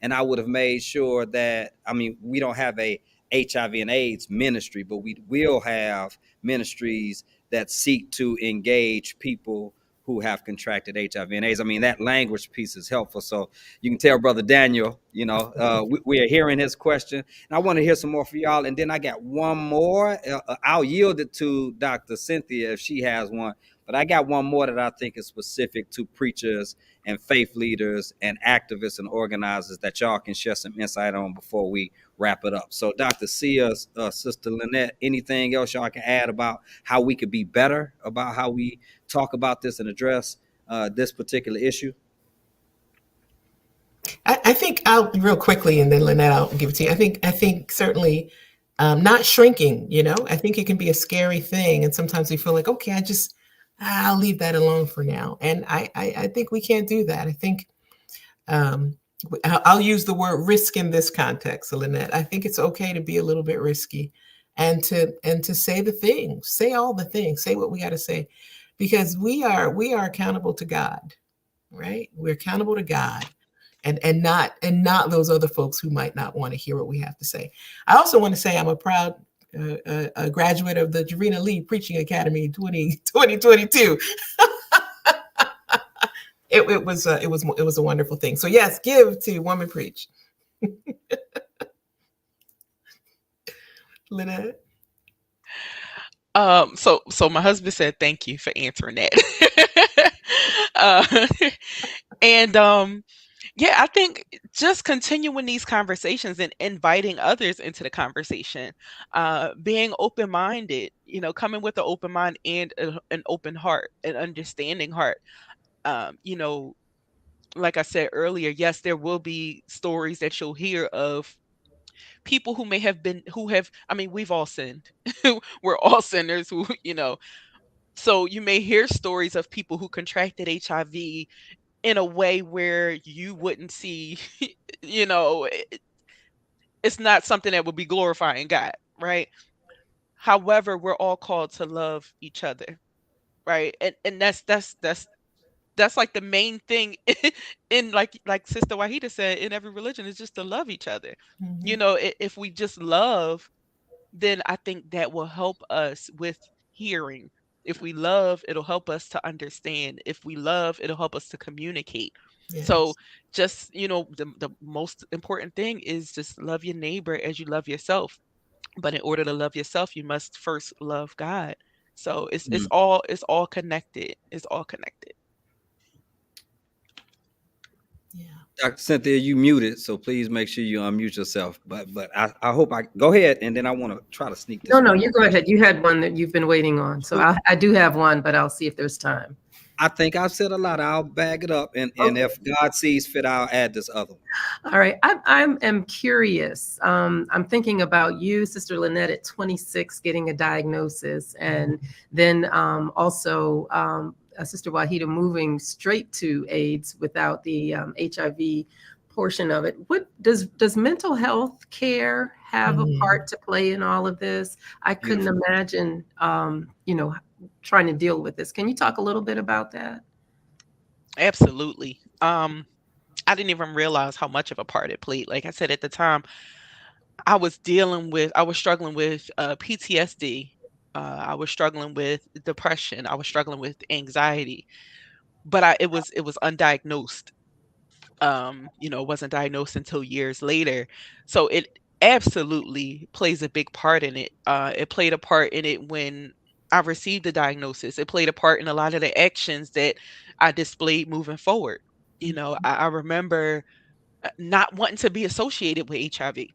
And I would have made sure that, we don't have a HIV and AIDS ministry, but we will have ministries that seek to engage people who have contracted HIV and AIDS. That language piece is helpful. So you can tell Brother Daniel, we are hearing his question. And I want to hear some more for y'all. And then I got one more. I'll yield it to Dr. Cynthia if she has one. But I got one more that I think is specific to preachers and faith leaders and activists and organizers that y'all can share some insight on before we wrap it up. So Dr. Sia, Sister Lynette, anything else y'all can add about how we could be better about how we talk about this and address this particular issue? I think I'll real quickly, and then Lynette, I'll give it to you. I think certainly not shrinking, I think it can be a scary thing. And sometimes we feel like, okay, I'll leave that alone for now. And I think we can't do that. I think I'll use the word risk in this context, Lynette. I think it's okay to be a little bit risky and to say the things, say all the things, say what we got to say, because we are accountable to God, right? We're accountable to God and not those other folks who might not want to hear what we have to say. I also want to say I'm a proud a graduate of the Jarena Lee Preaching Academy 2022. It was a wonderful thing. So yes, give to Woman Preach. Lynette. So my husband said thank you for answering that. Yeah, I think just continuing these conversations and inviting others into the conversation, being open-minded, coming with an open mind and an open heart, an understanding heart. Like I said earlier, yes, there will be stories that you'll hear of people who we've all sinned. We're all sinners so you may hear stories of people who contracted HIV in a way where you wouldn't see, it's not something that would be glorifying God, right? However, we're all called to love each other, right? And that's like the main thing in like Sister Wahida said, in every religion is just to love each other. Mm-hmm. If we just love, then I think that will help us with hearing. If we love, it'll help us to understand. If we love, it'll help us to communicate. Yes. So just, the most important thing is just love your neighbor as you love yourself. But in order to love yourself, you must first love God. So it's Mm. it's all connected. It's all connected. Yeah. Dr. Cynthia, you muted, so please make sure you unmute yourself. But I hope I go ahead, and then I want to try to sneak this. No, one you go ahead. You had one that you've been waiting on. So I do have one, but I'll see if there's time. I think I've said a lot. I'll bag it up, and Okay. if God sees fit, I'll add this other one. All right. I'm curious. I'm thinking about you, Sister Lynette, at 26, getting a diagnosis, and then also Sister Wahida moving straight to AIDS without the HIV portion of it. What does mental health care have a part to play in all of this? I couldn't imagine, trying to deal with this. Can you talk a little bit about that? Absolutely. I didn't even realize how much of a part it played. Like I said, at the time, I was struggling with PTSD. I was struggling with depression. I was struggling with anxiety, but it was undiagnosed. It wasn't diagnosed until years later. So it absolutely plays a big part in it. It played a part in it when I received the diagnosis. It played a part in a lot of the actions that I displayed moving forward. I remember not wanting to be associated with HIV.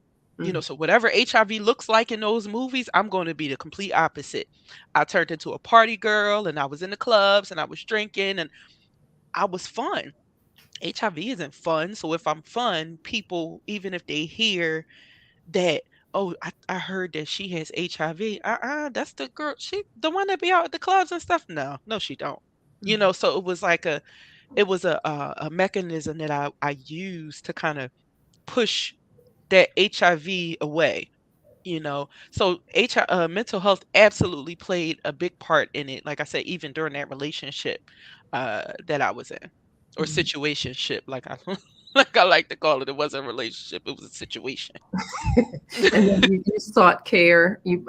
So whatever HIV looks like in those movies, I'm going to be the complete opposite. I turned into a party girl, and I was in the clubs, and I was drinking, and I was fun. HIV isn't fun. So if I'm fun, people, even if they hear that, oh, I heard that she has HIV. That's the girl. She the one that be out at the clubs and stuff. No, she don't. So it was like a mechanism that I used to kind of push that HIV away. So mental health absolutely played a big part in it. Like I said, even during that relationship that I was in, or situationship, like I like I like to call it. It wasn't a relationship; it was a situation. And then you sought care. You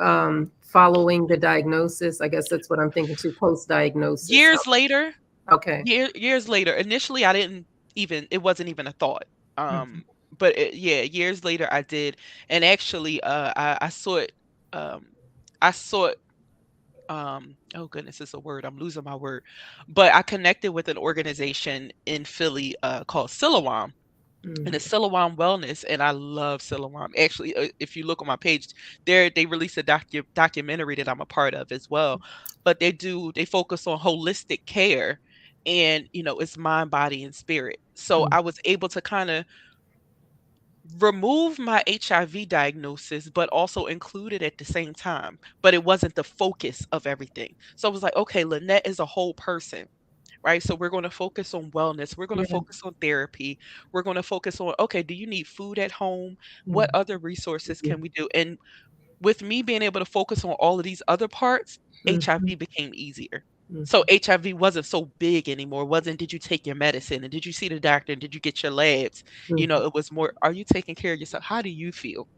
following the diagnosis. I guess that's what I'm thinking too. Post-diagnosis. Years later. Okay. Years later. Initially, I didn't even. It wasn't even a thought. But years later I did, and actually, I sought. Oh goodness, it's a word. I'm losing my word. But I connected with an organization in Philly called Siloam. And it's Siloam Wellness, and I love Siloam. Actually, if you look on my page, they released a documentary that I'm a part of as well. But they focus on holistic care, and it's mind, body, and spirit. So I was able to kind of remove my HIV diagnosis, but also include it at the same time. But it wasn't the focus of everything. So I was like, okay, Lynette is a whole person. Right. So we're going to focus on wellness. We're going to focus on therapy. We're going to focus on, okay, do you need food at home? What other resources can we do? And with me being able to focus on all of these other parts, HIV became easier. So HIV wasn't so big anymore. It wasn't, did you take your medicine? And did you see the doctor? And did you get your labs? It was more, are you taking care of yourself? How do you feel?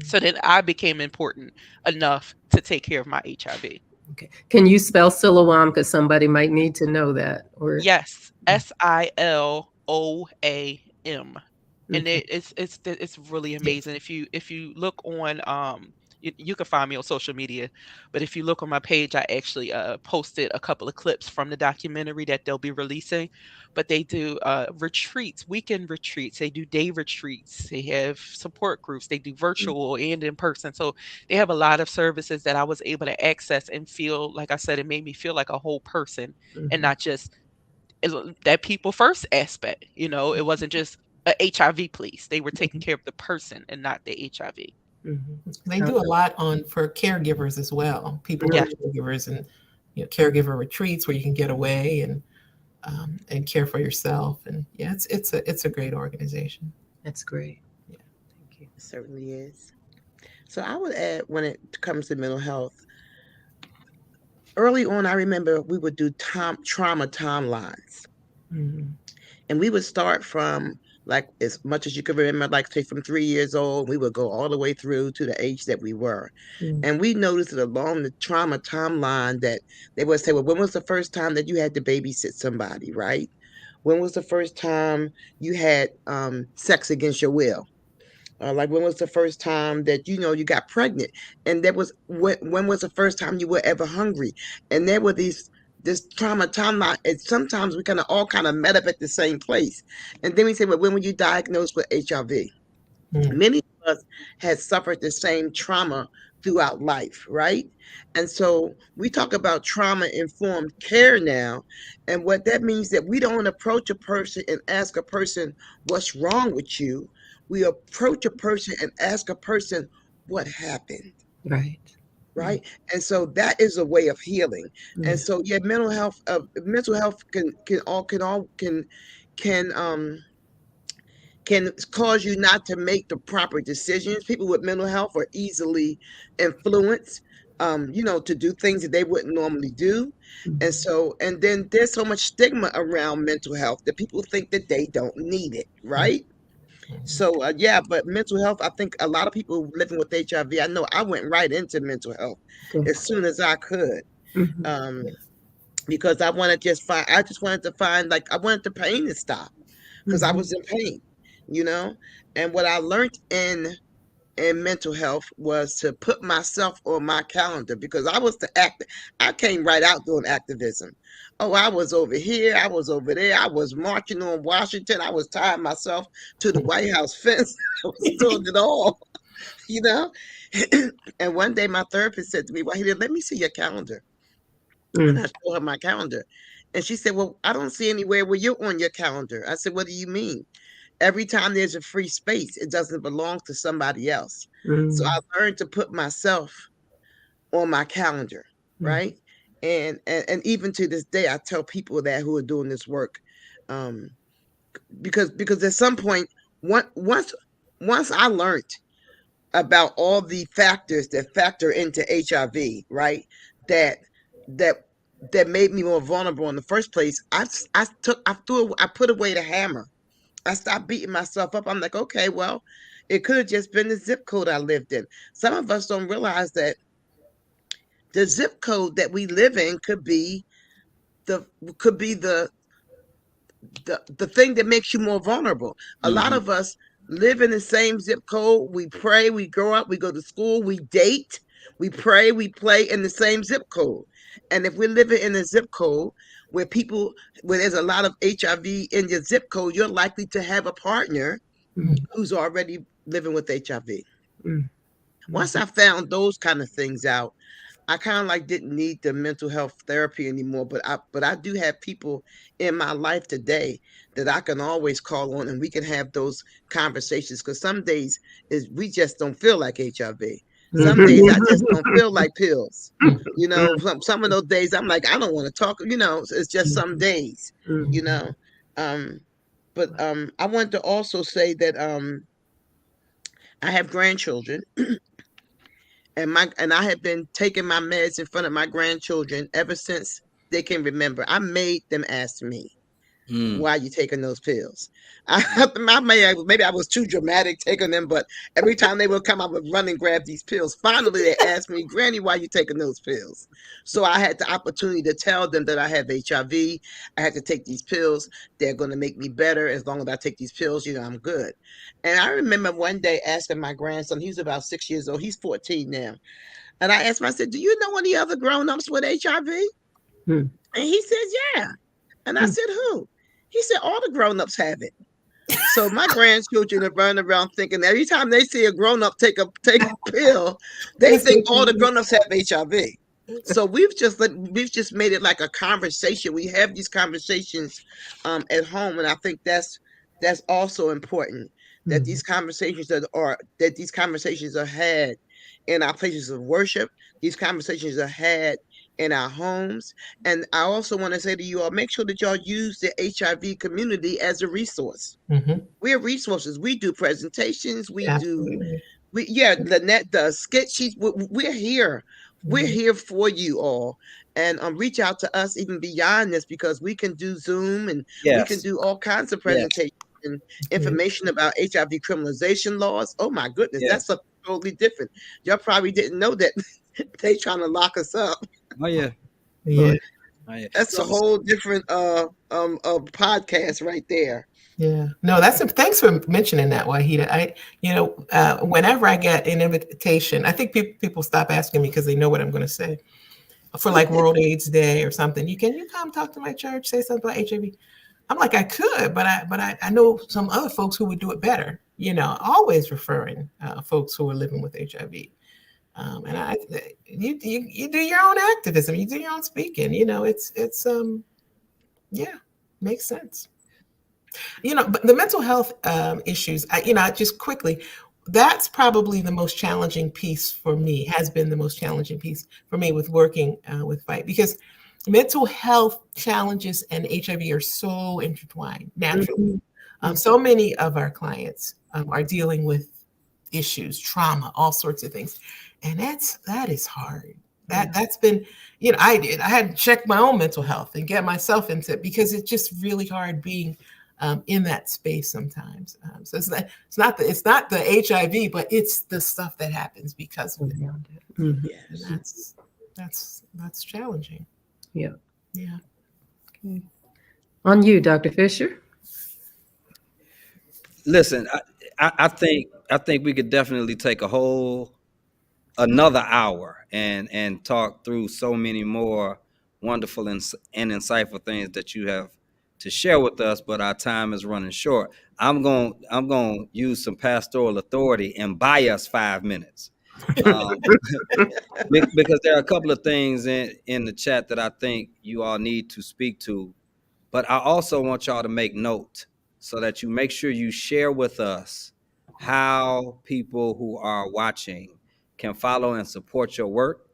So then I became important enough to take care of my HIV. Okay. Can you spell Siloam? Because somebody might need to know that. Or yes, SILOAM, and it's really amazing. If you look on you can find me on social media, but if you look on my page, I actually posted a couple of clips from the documentary that they'll be releasing. But they do retreats, weekend retreats. They do day retreats. They have support groups. They do virtual and in person. So they have a lot of services that I was able to access and feel, like I said, it made me feel like a whole person and not just that people first aspect. It wasn't just a HIV police. They were taking care of the person and not the HIV. They do a lot for caregivers as well. People who are caregivers, and caregiver retreats where you can get away and care for yourself. And it's a great organization. That's great. Yeah, thank you. It certainly is. So I would add, when it comes to mental health, early on, I remember we would do trauma timelines, and we would start from, like, as much as you can remember, like, say from 3 years old, we would go all the way through to the age that we were. And we noticed that along the trauma timeline that they would say, well, when was the first time that you had to babysit somebody, right? When was the first time you had sex against your will? Like when was the first time that you got pregnant, and that was when was the first time you were ever hungry, and there were this trauma timeline, and sometimes we kind of all kind of met up at the same place, and then we say, well, when were you diagnosed with HIV? Many of us had suffered the same trauma throughout life, right? And so we talk about trauma-informed care now, and what that means that we don't approach a person and ask a person what's wrong with you. We approach a person and ask a person what happened, Right. right? And so that is a way of healing. And so yeah, mental health can cause you not to make the proper decisions. People with mental health are easily influenced, to do things that they wouldn't normally do. And then there's so much stigma around mental health that people think that they don't need it, right? So yeah, but mental health, I think a lot of people living with HIV, I know I went right into mental health as soon as I could. Because I just wanted to find, like, I wanted the pain to stop, because I was in pain. And what I learned in mental health was to put myself on my calendar, because I came right out doing activism. Oh, I was over here, I was over there, I was marching on Washington, I was tying myself to the White House fence. I was doing it all, And one day my therapist said to me, Wahida, let me see your calendar. And I showed her my calendar, and she said, well, I don't see anywhere where you're on your calendar. I said, what do you mean? Every time there's a free space, it doesn't belong to somebody else. So I learned to put myself on my calendar, right? And even to this day, I tell people that who are doing this work, because at some point, once I learned about all the factors that factor into HIV, right? That made me more vulnerable in the first place. I put away the hammer. I stopped beating myself up. I'm like, okay, well, it could have just been the zip code I lived in. Some of us don't realize that the zip code that we live in could be the thing that makes you more vulnerable. A lot of us live in the same zip code. We pray, we grow up, we go to school, we date, we pray, we play in the same zip code. And if we're living in a zip code where there's a lot of HIV in your zip code, you're likely to have a partner who's already living with HIV. Once I found those kind of things out, I kind of like didn't need the mental health therapy anymore, but I do have people in my life today that I can always call on, and we can have those conversations, because some days we just don't feel like HIV. Some days I just don't feel like pills. Some of those days I'm like, I don't want to talk, it's just some days, But I want to also say that I have grandchildren. And I have been taking my meds in front of my grandchildren ever since they can remember. I made them ask me, why are you taking those pills? Maybe I was too dramatic taking them, but every time they would come, I would run and grab these pills. Finally, they asked me, Granny, why are you taking those pills? So I had the opportunity to tell them that I have HIV. I had to take these pills. They're going to make me better. As long as I take these pills, I'm good. And I remember one day asking my grandson, he was about 6 years old. He's 14 now. And I asked him, I said, do you know any other grown-ups with HIV? And he says, yeah. And I said, who? He said, all the grown-ups have it. So my grandchildren are running around thinking every time they see a grown-up take a pill, they think all the grown-ups have HIV. So we've just made it like a conversation. We have these conversations at home, and I think that's also important, that these conversations are had in our places of worship. These conversations are had in our homes. And I also want to say to you all, make sure that y'all use the HIV community as a resource. We're resources. We do presentations. Lynette does sketches. We're here. We're here for you all. And reach out to us even beyond this, because we can do Zoom, and we can do all kinds of presentations and information about HIV criminalization laws. Oh my goodness, that's something totally different. Y'all probably didn't know that they trying to lock us up. Oh yeah. That's a whole different podcast right there. Yeah, no, thanks for mentioning that, Wahida. Whenever I get an invitation, I think people stop asking me because they know what I'm going to say. For like World AIDS Day or something, can you come talk to my church, say something about HIV? I'm like, I could, but I know some other folks who would do it better. Always referring folks who are living with HIV. And you do your own activism, you do your own speaking. It's makes sense. But the mental health issues, just quickly, that's probably the most challenging piece for me, has been the most challenging piece for me with working with FIGHT, because mental health challenges and HIV are so intertwined naturally. So many of our clients are dealing with issues, trauma, all sorts of things. And that is hard. That's been, I had to check my own mental health and get myself into it, because it's just really hard being in that space sometimes. So it's not the HIV, but it's the stuff that happens because of it. Mm-hmm. And that's challenging. Yeah. Yeah. Okay. On you, Dr. Fisher. Listen, I think we could definitely take another hour and talk through so many more wonderful and insightful things that you have to share with us, but our time is running short. I'm going to use some pastoral authority and buy us 5 minutes. Because there are a couple of things in the chat that I think you all need to speak to, but I also want y'all to make note so that you make sure you share with us how people who are watching can follow and support your work,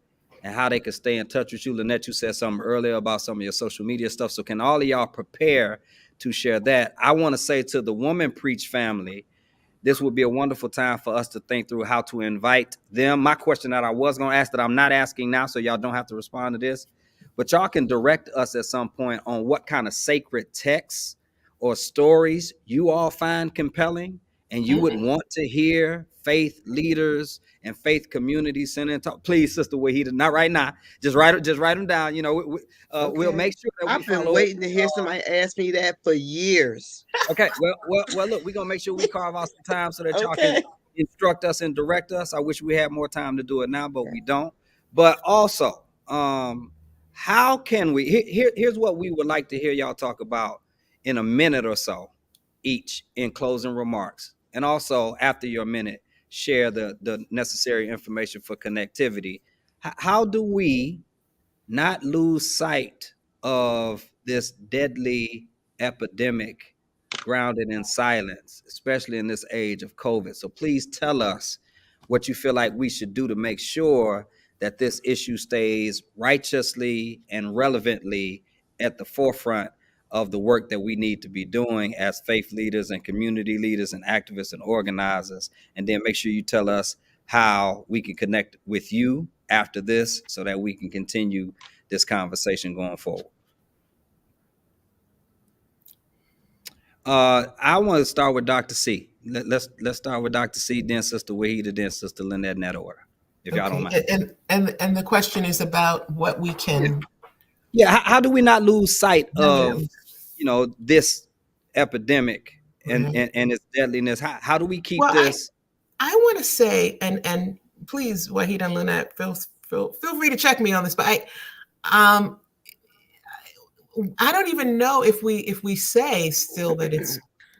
and how they can stay in touch with you. Lynette, you said something earlier about some of your social media stuff. So can all of y'all prepare to share that? I want to say to the Woman Preach family, this would be a wonderful time for us to think through how to invite them. My question that I was going to ask that I'm not asking now, so y'all don't have to respond to this, but y'all can direct us at some point on what kind of sacred texts or stories you all find compelling and you would want to hear faith leaders and faith communities send in talk. Please, Sister Wahida, not right now. Just write them down. We'll make sure that I've been waiting to hear somebody ask me that for years. Okay, well, look, we're gonna make sure we carve out some time so that y'all can instruct us and direct us. I wish we had more time to do it now, but we don't. But also, how can we? Here's what we would like to hear y'all talk about in a minute or so, each in closing remarks, and also after your minute, share the necessary information for connectivity. How do we not lose sight of this deadly epidemic grounded in silence, especially in this age of COVID? So please tell us what you feel like we should do to make sure that this issue stays righteously and relevantly at the forefront of the work that we need to be doing as faith leaders and community leaders and activists and organizers. And then make sure you tell us how we can connect with you after this so that we can continue this conversation going forward. I want to start with Dr. C. Let's start with Dr. C, then Sister Wahida, then Sister Lynette in that order, if y'all don't mind. And the question is about what we can. Yeah, how do we not lose sight of this epidemic and its deadliness? How do we keep this? I want to say, and please, Wahida and Lynette, feel free to check me on this, but I don't even know if we say still that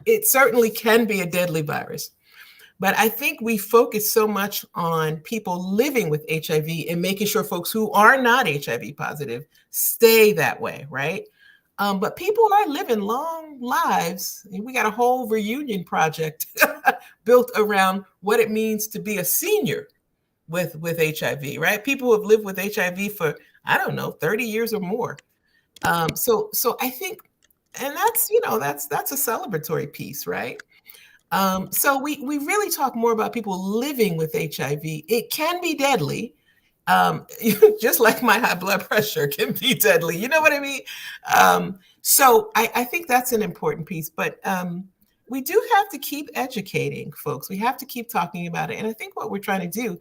it certainly can be a deadly virus. But I think we focus so much on people living with HIV and making sure folks who are not HIV positive stay that way, right? But people are living long lives. We got a whole reunion project built around what it means to be a senior with HIV, right? People who have lived with HIV for, 30 years or more. So I think, and that's a celebratory piece, right? So we really talk more about people living with HIV. It can be deadly, just like my high blood pressure can be deadly. You know what I mean? So I think that's an important piece, but we do have to keep educating folks. We have to keep talking about it. And I think what we're trying to do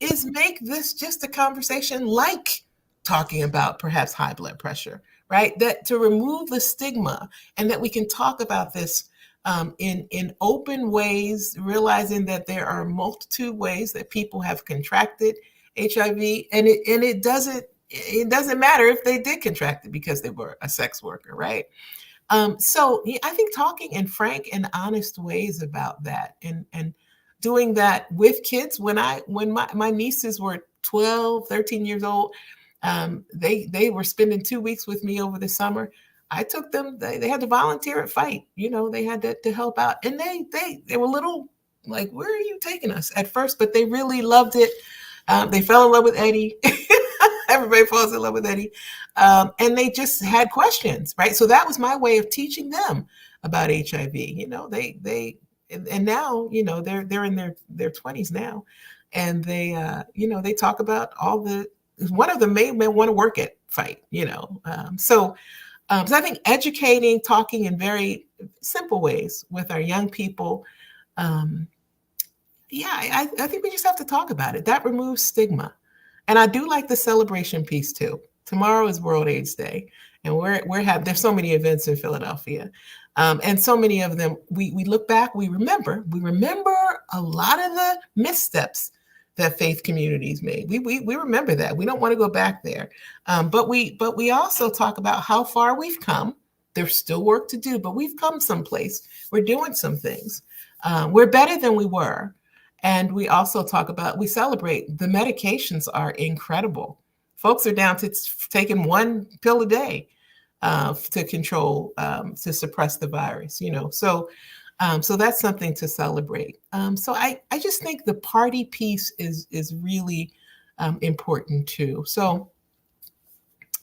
is make this just a conversation like talking about perhaps high blood pressure, right? That to remove the stigma and that we can talk about this in open ways, realizing that there are a multitude ways that people have contracted HIV, and it doesn't matter if they did contract it because they were a sex worker, right? So I think talking in frank and honest ways about that, and doing that with kids. When my nieces were 12, 13 years old, they were spending 2 weeks with me over the summer. I took them, they had to volunteer at Fight. They had to help out. And they were little like, where are you taking us at first? But they really loved it. They fell in love with Eddie. Everybody falls in love with Eddie. And they just had questions, right? So that was my way of teaching them about HIV. And now, they're in their 20s now. And they talk about one of them may want to work at Fight, So I think educating, talking in very simple ways with our young people. I think we just have to talk about it. That removes stigma. And I do like the celebration piece too. Tomorrow is World AIDS Day, and there's so many events in Philadelphia. And so many of them, we look back, we remember a lot of the missteps that faith communities made. We remember that. We don't want to go back there. But we also talk about how far we've come. There's still work to do, but we've come someplace. We're doing some things. We're better than we were. And we also we celebrate the medications are incredible. Folks are down to taking one pill a day to control, to suppress the virus, So that's something to celebrate. So I just think the party piece is really important too. So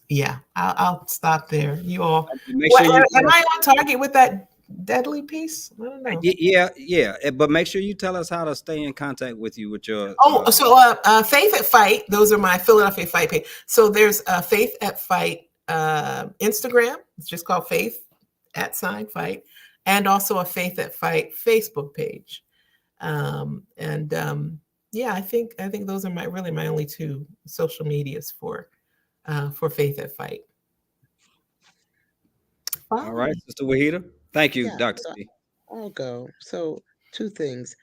yeah, I'll stop there. You all, am I on target with that deadly piece? I don't know. Yeah. But make sure you tell us how to stay in contact with you with your. Faith at Fight. Those are my Philadelphia Fight page. So there's Faith at Fight Instagram. It's just called Faith @Fight, and also a Faith at Fight Facebook page. I think those are my only two social medias for Faith at Fight. All right, Sister Wahida. Thank you, Dr. C. I'll go. So 2 things.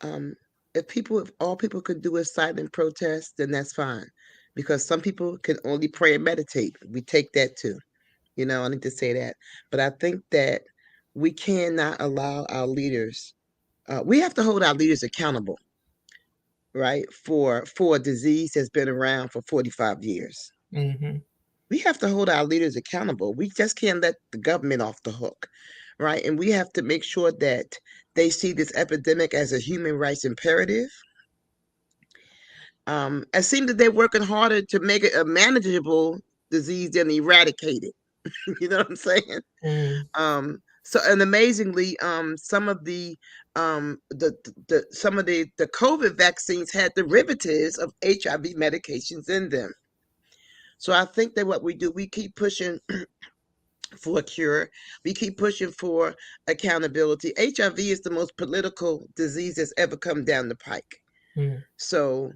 If all people could do is silent protest, then that's fine. Because some people can only pray and meditate. We take that too. I need to say that. But I think that we cannot allow our leaders, we have to hold our leaders accountable, right? For a disease that's been around for 45 years. Mm-hmm. We have to hold our leaders accountable. We just can't let the government off the hook, right? And we have to make sure that they see this epidemic as a human rights imperative. It seems that they're working harder to make it a manageable disease than eradicate it. You know what I'm saying? Mm. And amazingly, some of the COVID vaccines had derivatives of HIV medications in them. So I think that what we do, we keep pushing for a cure. We keep pushing for accountability. HIV is the most political disease that's ever come down the pike. Mm. So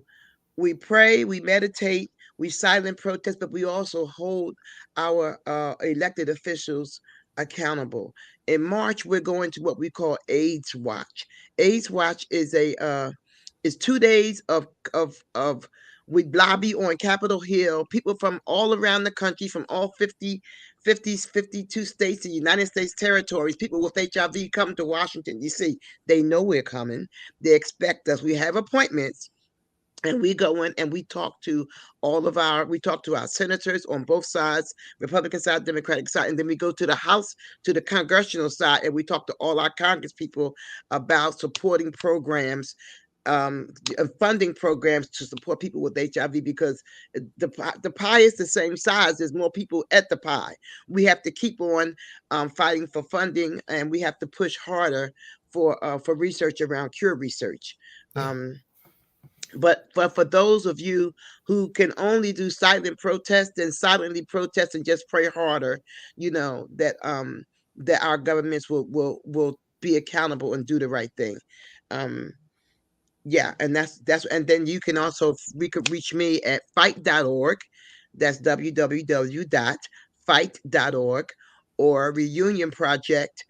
we pray, we meditate, we silent protest, but we also hold our elected officials accountable. In March, we're going to what we call AIDS Watch. AIDS Watch is 2 days of we lobby on Capitol Hill. People from all around the country, from all 52 states, the United States territories, people with HIV come to Washington, D.C. They know we're coming. They expect us. We have appointments. And we go in and we talk to our senators on both sides, Republican side, Democratic side, and then we go to the House, to the congressional side, and we talk to all our Congress people about supporting programs, funding programs to support people with HIV, because the pie is the same size. There's more people at the pie. We have to keep on fighting for funding, and we have to push harder for research around cure research. But for those of you who can only do silent protest, then silently protest and just pray harder, that our governments will be accountable and do the right thing. And that's and then you can could reach me at fight.org. That's www.fight.org, or Reunion Project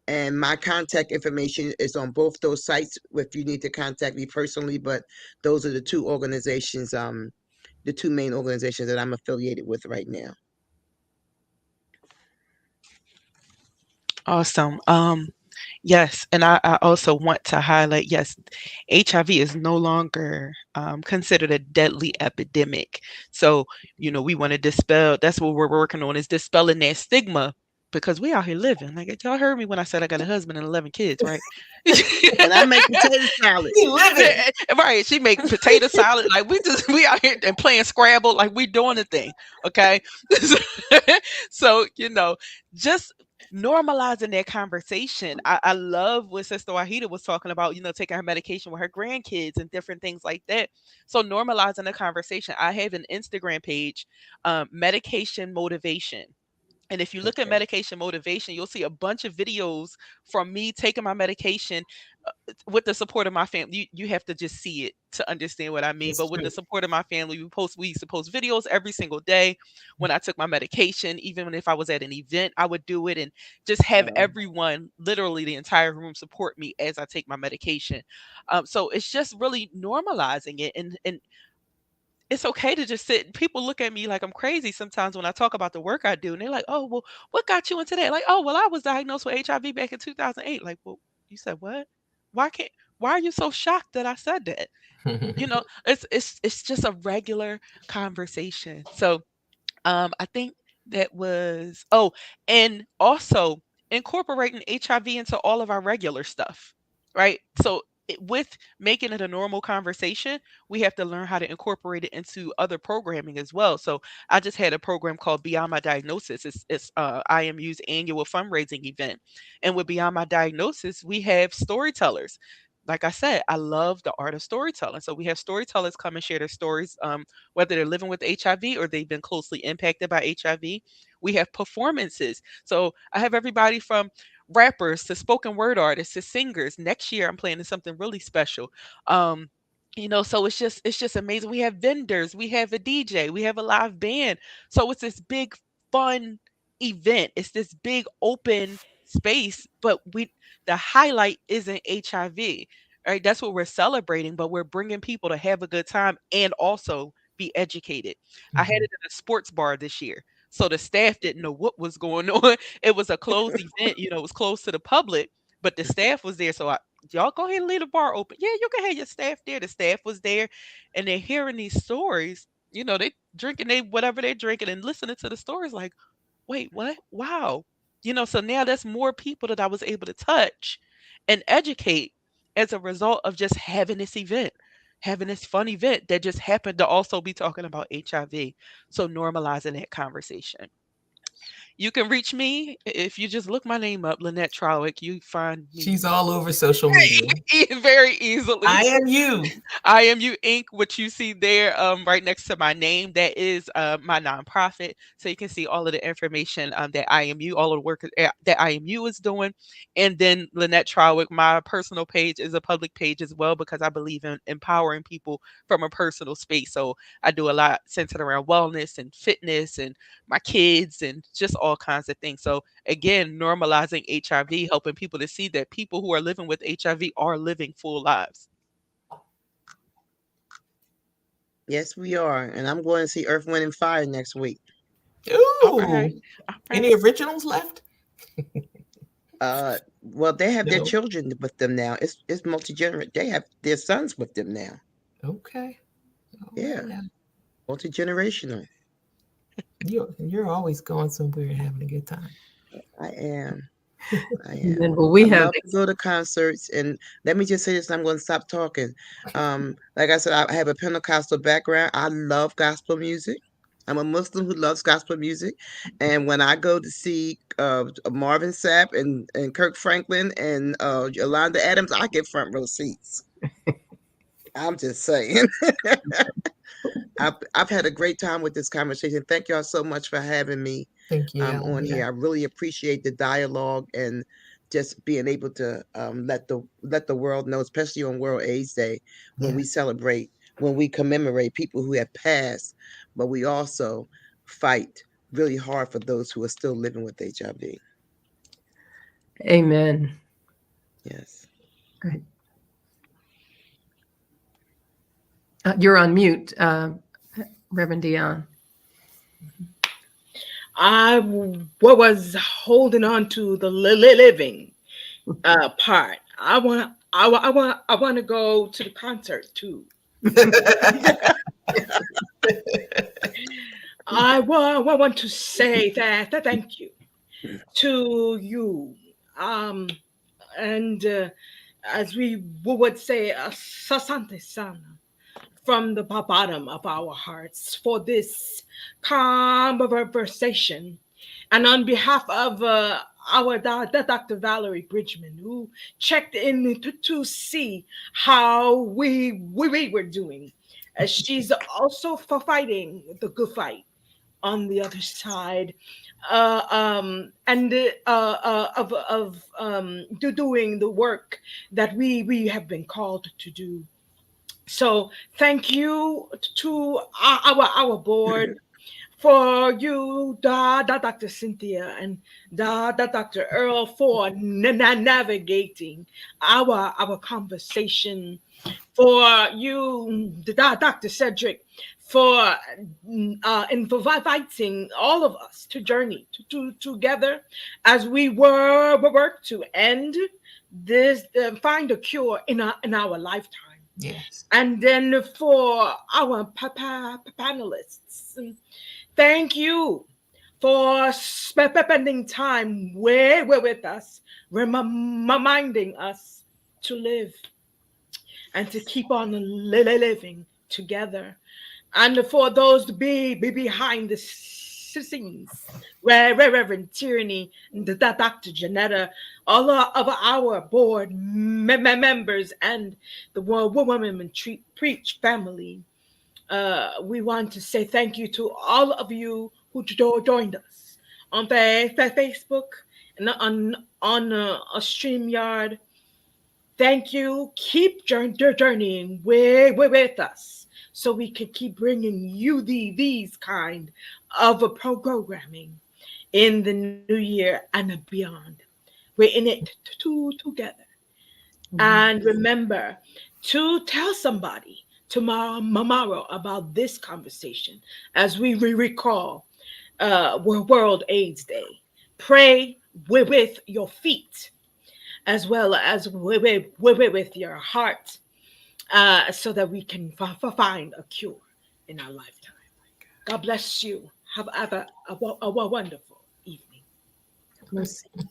And my contact information is on both those sites if you need to contact me personally. But those are the two organizations, the two main organizations that I'm affiliated with right now. Awesome. Yes, and I also want to highlight, yes, HIV is no longer considered a deadly epidemic. So, we want to dispel, that's what we're working on, is dispelling that stigma, because we out here living. Like, y'all heard me when I said I got a husband and 11 kids, right? And I make potato salad. We living. Right, she make potato salad. Like, we out here and playing Scrabble, like we doing the thing, okay? So, just normalizing that conversation. I love what Sister Wahida was talking about, taking her medication with her grandkids and different things like that. So normalizing the conversation. I have an Instagram page, Medication Motivation. And if you look at Okay. medication motivation, you'll see a bunch of videos from me taking my medication with the support of my family. You have to just see it to understand what I mean. It's But with true. the support of my family, we used to post videos every single day when I took my medication. Even if I was at an event, I would do it and just have everyone, literally the entire room, support me as I take my medication. So it's just really normalizing it, and it's okay to just sit. People look at me like I'm crazy sometimes when I talk about the work I do, and they're like, "Oh, well, what got you into that?" Like, "Oh, well, I was diagnosed with HIV back in 2008." Like, "Well, you said what? Why can't? Why are you so shocked that I said that?" It's just a regular conversation. So, I think that was, and also incorporating HIV into all of our regular stuff, right? So with making it a normal conversation, we have to learn how to incorporate it into other programming as well. So I just had a program called Beyond My Diagnosis. It's IMU's annual fundraising event, and with Beyond My Diagnosis, we have storytellers. Like I said, I love the art of storytelling. So we have storytellers come and share their stories, whether they're living with HIV or they've been closely impacted by HIV. We have performances. So I have everybody from rappers to spoken word artists to singers. Next year I'm planning something really special. So it's just amazing. We have vendors, we have a DJ, we have a live band. So it's this big fun event. It's this big open space, but the highlight isn't HIV. Right? That's what we're celebrating, but we're bringing people to have a good time and also be educated. I had it in a sports bar this year. So the staff didn't know what was going on. It was a closed event, it was closed to the public, but the staff was there. So y'all go ahead and leave the bar open. Yeah, you can have your staff there. The staff was there, and they're hearing these stories. They drinking whatever they're drinking and listening to the stories like, wait, what? Wow. So now that's more people that I was able to touch and educate as a result of just having this event, having this fun event that just happened to also be talking about HIV. So normalizing that conversation. You can reach me if you just look my name up, Lynette Trowick. You find me She's all over social media. very easily. IMU. IMU Inc., which you see there right next to my name, that is my nonprofit. So you can see all of the information that IMU, all of the work that IMU is doing. And then Lynette Trowick, my personal page, is a public page as well, because I believe in empowering people from a personal space. So I do a lot centered around wellness and fitness and my kids and just all kinds of things. So again, normalizing HIV, helping people to see that people who are living with HIV are living full lives. Yes, we are. And I'm going to see Earth, Wind, and Fire next week. Ooh. All right. Any originals left? Well, they have their No. children with them now. It's multi-generation. They have their sons with them now. Okay. All Yeah. right. Multi-generational. You're always going somewhere and having a good time. I am. And well, we I have love to go to concerts, and let me just say this, and I'm going to stop talking. Like I said, I have a Pentecostal background. I love gospel music. I'm a Muslim who loves gospel music, and when I go to see Marvin Sapp and Kirk Franklin and Yolanda Adams, I get front row seats. I'm just saying. I've had a great time with this conversation. Thank y'all so much for having me. Thank you. On here. I really appreciate the dialogue and just being able to let the world know, especially on World AIDS Day, when we celebrate, when we commemorate people who have passed, but we also fight really hard for those who are still living with HIV. Amen. Yes. Right. You're on mute, Reverend Dion. I was holding on to the living part. I want to go to the concert too. I want to say that thank you to you. And as we would say, Sasante Sana, from the bottom of our hearts for this conversation. And on behalf of our Dr. Valerie Bridgman, who checked in to see how we were doing, as she's also for fighting the good fight on the other side, and doing the work that we have been called to do. So thank you to our board, for you, Dr. Cynthia, and Dr. Earl, for navigating our conversation, for you, Dr. Cedric, for inviting all of us to journey together as we work to end this, find a cure in our lifetime. Yes. And then for our panelists, thank you for spending time with us, reminding us to live and to keep on living together. And for those to be behind the scenes, where Reverend Tierney, Dr. Janetta, all of our board members, and the Women Preach family, we want to say thank you to all of you who joined us on Facebook and on a StreamYard. Thank you. Keep journeying with us so we can keep bringing you these kind of programming in the new year and beyond. We're in it together. And remember to tell somebody tomorrow about this conversation as we recall World AIDS Day. Pray with your feet as well as with your heart, so that we can find a cure in our lifetime. God bless you. Have a wonderful evening. Bless you.